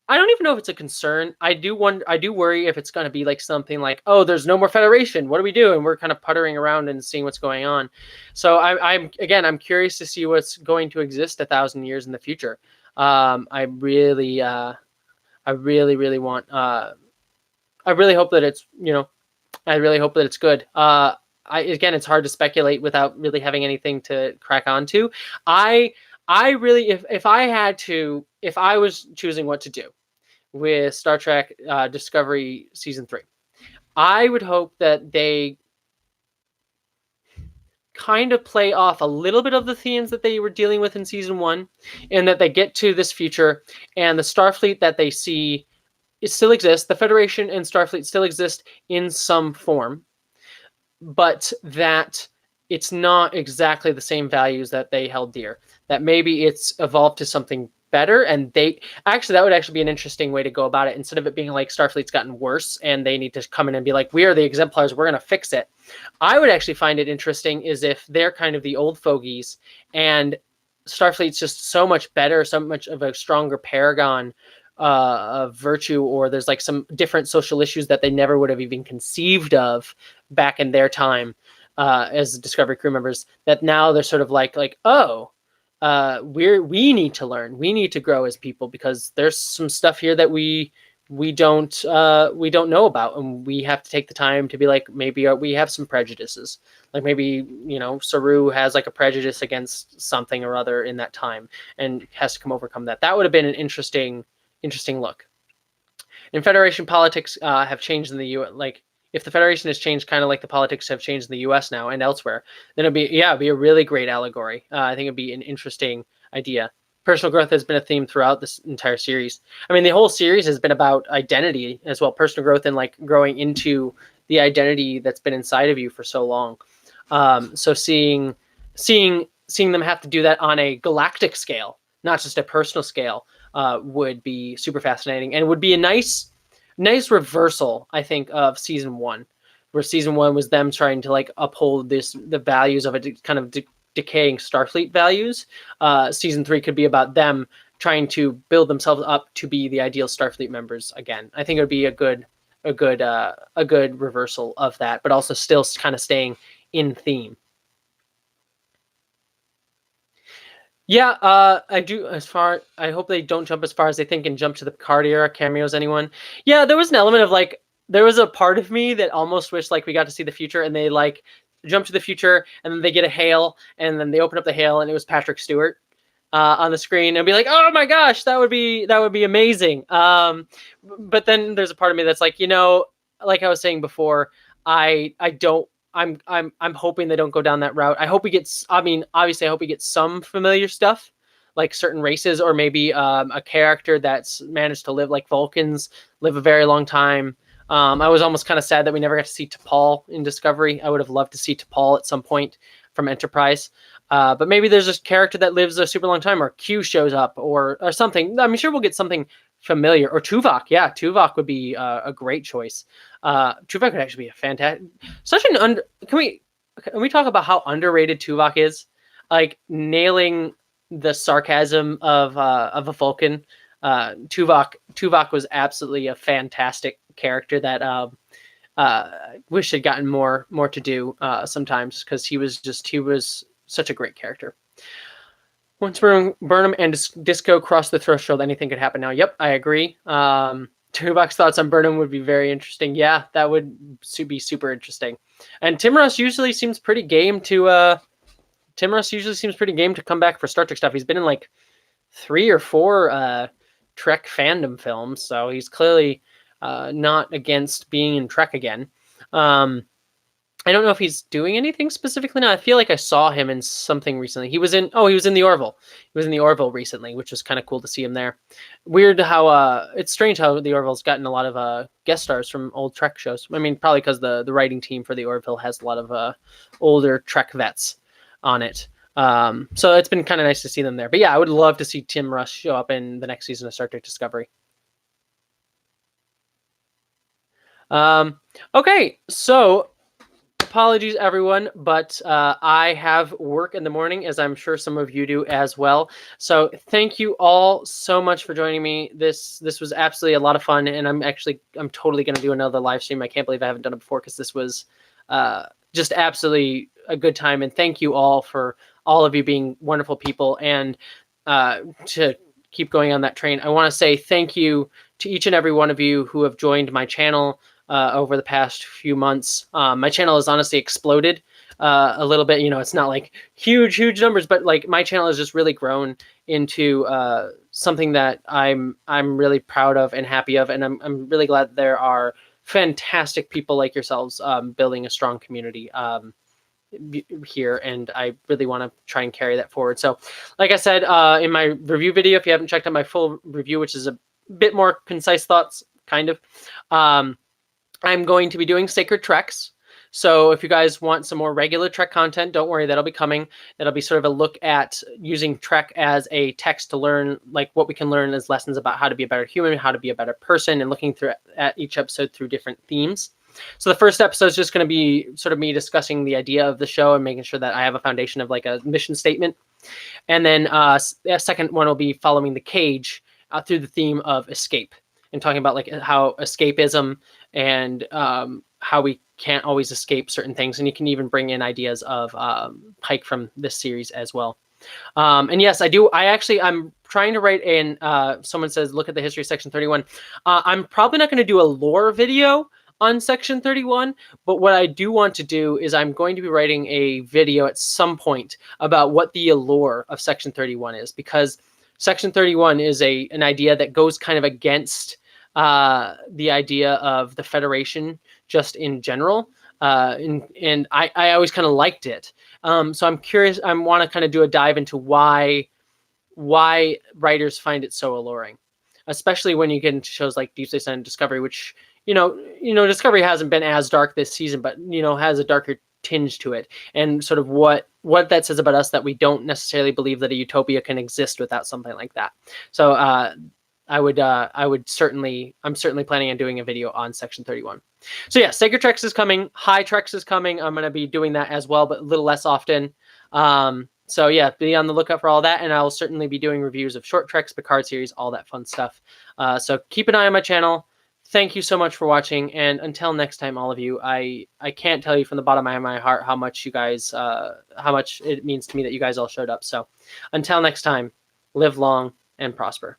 I don't even know if it's a concern. I do worry if it's going to be like something like, oh, there's no more Federation. What do we do? And we're kind of puttering around and seeing what's going on. So I'm curious to see what's going to exist 1,000 years in the future. I really want. I really hope that it's I really hope that it's good. Again, it's hard to speculate without really having anything to crack onto. I really, if I was choosing what to do with Star Trek Discovery Season 3, I would hope that they kind of play off a little bit of the themes that they were dealing with in Season 1, and that they get to this future, and the Starfleet that they see, it still exists. The Federation and Starfleet still exist in some form, but that it's not exactly the same values that they held dear. That maybe it's evolved to something better, and that would actually be an interesting way to go about it. Instead of it being like Starfleet's gotten worse and they need to come in and be like, we are the exemplars, we're going to fix it. I would actually find it interesting is if they're kind of the old fogies and Starfleet's just so much better, so much of a stronger paragon of virtue, or there's like some different social issues that they never would have even conceived of back in their time as Discovery crew members, that now they're sort of like oh, we need to learn, we need to grow as people, because there's some stuff here that we don't know about, and we have to take the time to be like, maybe we have some prejudices, like maybe Saru has like a prejudice against something or other in that time and has to come overcome that. That would have been an interesting look. And Federation politics have changed in the U.S. Like if the Federation has changed kind of like the politics have changed in the U.S. now and elsewhere, then it'd be a really great allegory. I think it'd be an interesting idea. Personal growth has been a theme throughout this entire series. I mean, the whole series has been about identity as well. Personal growth and like growing into the identity that's been inside of you for so long. So seeing them have to do that on a galactic scale, not just a personal scale, would be super fascinating, and would be a nice reversal, I think, of Season 1, where Season 1 was them trying to like uphold the values of a kind of decaying Starfleet values. Season 3 could be about them trying to build themselves up to be the ideal Starfleet members again. I think it would be a good reversal of that, but also still kind of staying in theme. Yeah, I do. I hope they don't jump as far as they think and jump to the Picard era cameos. Anyone? Yeah, there was an element of like, there was a part of me that almost wished like we got to see the future, and they like jump to the future, and then they get a hail, and then they open up the hail, and it was Patrick Stewart on the screen, and be like, oh my gosh, that would be amazing. But then there's a part of me that's like, like I was saying before, I don't. I'm hoping they don't go down that route. I hope we get. I mean, obviously, I hope we get some familiar stuff, like certain races, or maybe a character that's managed to live like Vulcans, live a very long time. I was almost kind of sad that we never got to see T'Pol in Discovery. I would have loved to see T'Pol at some point from Enterprise. But maybe there's a character that lives a super long time, or Q shows up, or something. I'm sure we'll get something familiar. Or Tuvok. Yeah, Tuvok would be a great choice. Tuvok would actually be a fantastic. Can we talk about how underrated Tuvok is? Like nailing the sarcasm of a Vulcan. Tuvok was absolutely a fantastic character that wish had gotten more to do sometimes, because he was such a great character. Once Burnham and Disco cross the threshold, anything could happen now. Yep, I agree. Tuvok's thoughts on Burnham would be very interesting. Yeah, that would be super interesting. And Tim Russ usually seems pretty game to come back for Star Trek stuff. He's been in like 3 or 4 Trek fandom films, so he's clearly not against being in Trek again. I don't know if he's doing anything specifically now. I feel like I saw him in something recently. He was in the Orville. He was in the Orville recently, which was kind of cool to see him there. Weird how it's strange how the Orville's gotten a lot of guest stars from old Trek shows. I mean, probably because the writing team for the Orville has a lot of older Trek vets on it. So it's been kind of nice to see them there. But yeah, I would love to see Tim Russ show up in the next season of Star Trek Discovery. Okay, so apologies everyone, but I have work in the morning, as I'm sure some of you do as well. So thank you all so much for joining me. This was absolutely a lot of fun, and I'm totally going to do another live stream. I can't believe I haven't done it before, because this was just absolutely a good time. And thank you all for all of you being wonderful people. And to keep going on that train, I want to say thank you to each and every one of you who have joined my channel over the past few months. My channel has honestly exploded a little bit. It's not like huge numbers, but like my channel has just really grown into something that I'm really proud of and happy of, and I'm really glad there are fantastic people like yourselves building a strong community here, and I really want to try and carry that forward. So like I said in my review video, if you haven't checked out my full review, which is a bit more concise thoughts, kind of, I'm going to be doing Sacred Treks. So if you guys want some more regular Trek content, don't worry, that'll be coming. That'll be sort of a look at using Trek as a text to learn, like what we can learn as lessons about how to be a better human, how to be a better person, and looking through at each episode through different themes. So the first episode is just going to be sort of me discussing the idea of the show and making sure that I have a foundation of like a mission statement. And then the second one will be following the cage through the theme of escape, and talking about like how escapism and how we can't always escape certain things. And you can even bring in ideas of Pike from this series as well. And yes, I'm trying to write in, someone says, look at the history of Section 31. I'm probably not going to do a lore video on Section 31, but what I do want to do is I'm going to be writing a video at some point about what the allure of Section 31 is, because Section 31 is an idea that goes kind of against the idea of the Federation just in general. And I always kind of liked it. So I'm curious, I want to kind of do a dive into why writers find it so alluring, especially when you get into shows like Deep Space Nine and Discovery, which, Discovery hasn't been as dark this season, but, has a darker tinge to it, and sort of what that says about us, that we don't necessarily believe that a utopia can exist without something like that. So I'm certainly planning on doing a video on Section 31. So yeah, Sacred Treks is coming. High Treks is coming. I'm going to be doing that as well, but a little less often. So yeah, be on the lookout for all that. And I'll certainly be doing reviews of short Treks, Picard series, all that fun stuff. So keep an eye on my channel. Thank you so much for watching. And until next time, all of you, I can't tell you from the bottom of my heart how much you guys, how much it means to me that you guys all showed up. So until next time, live long and prosper.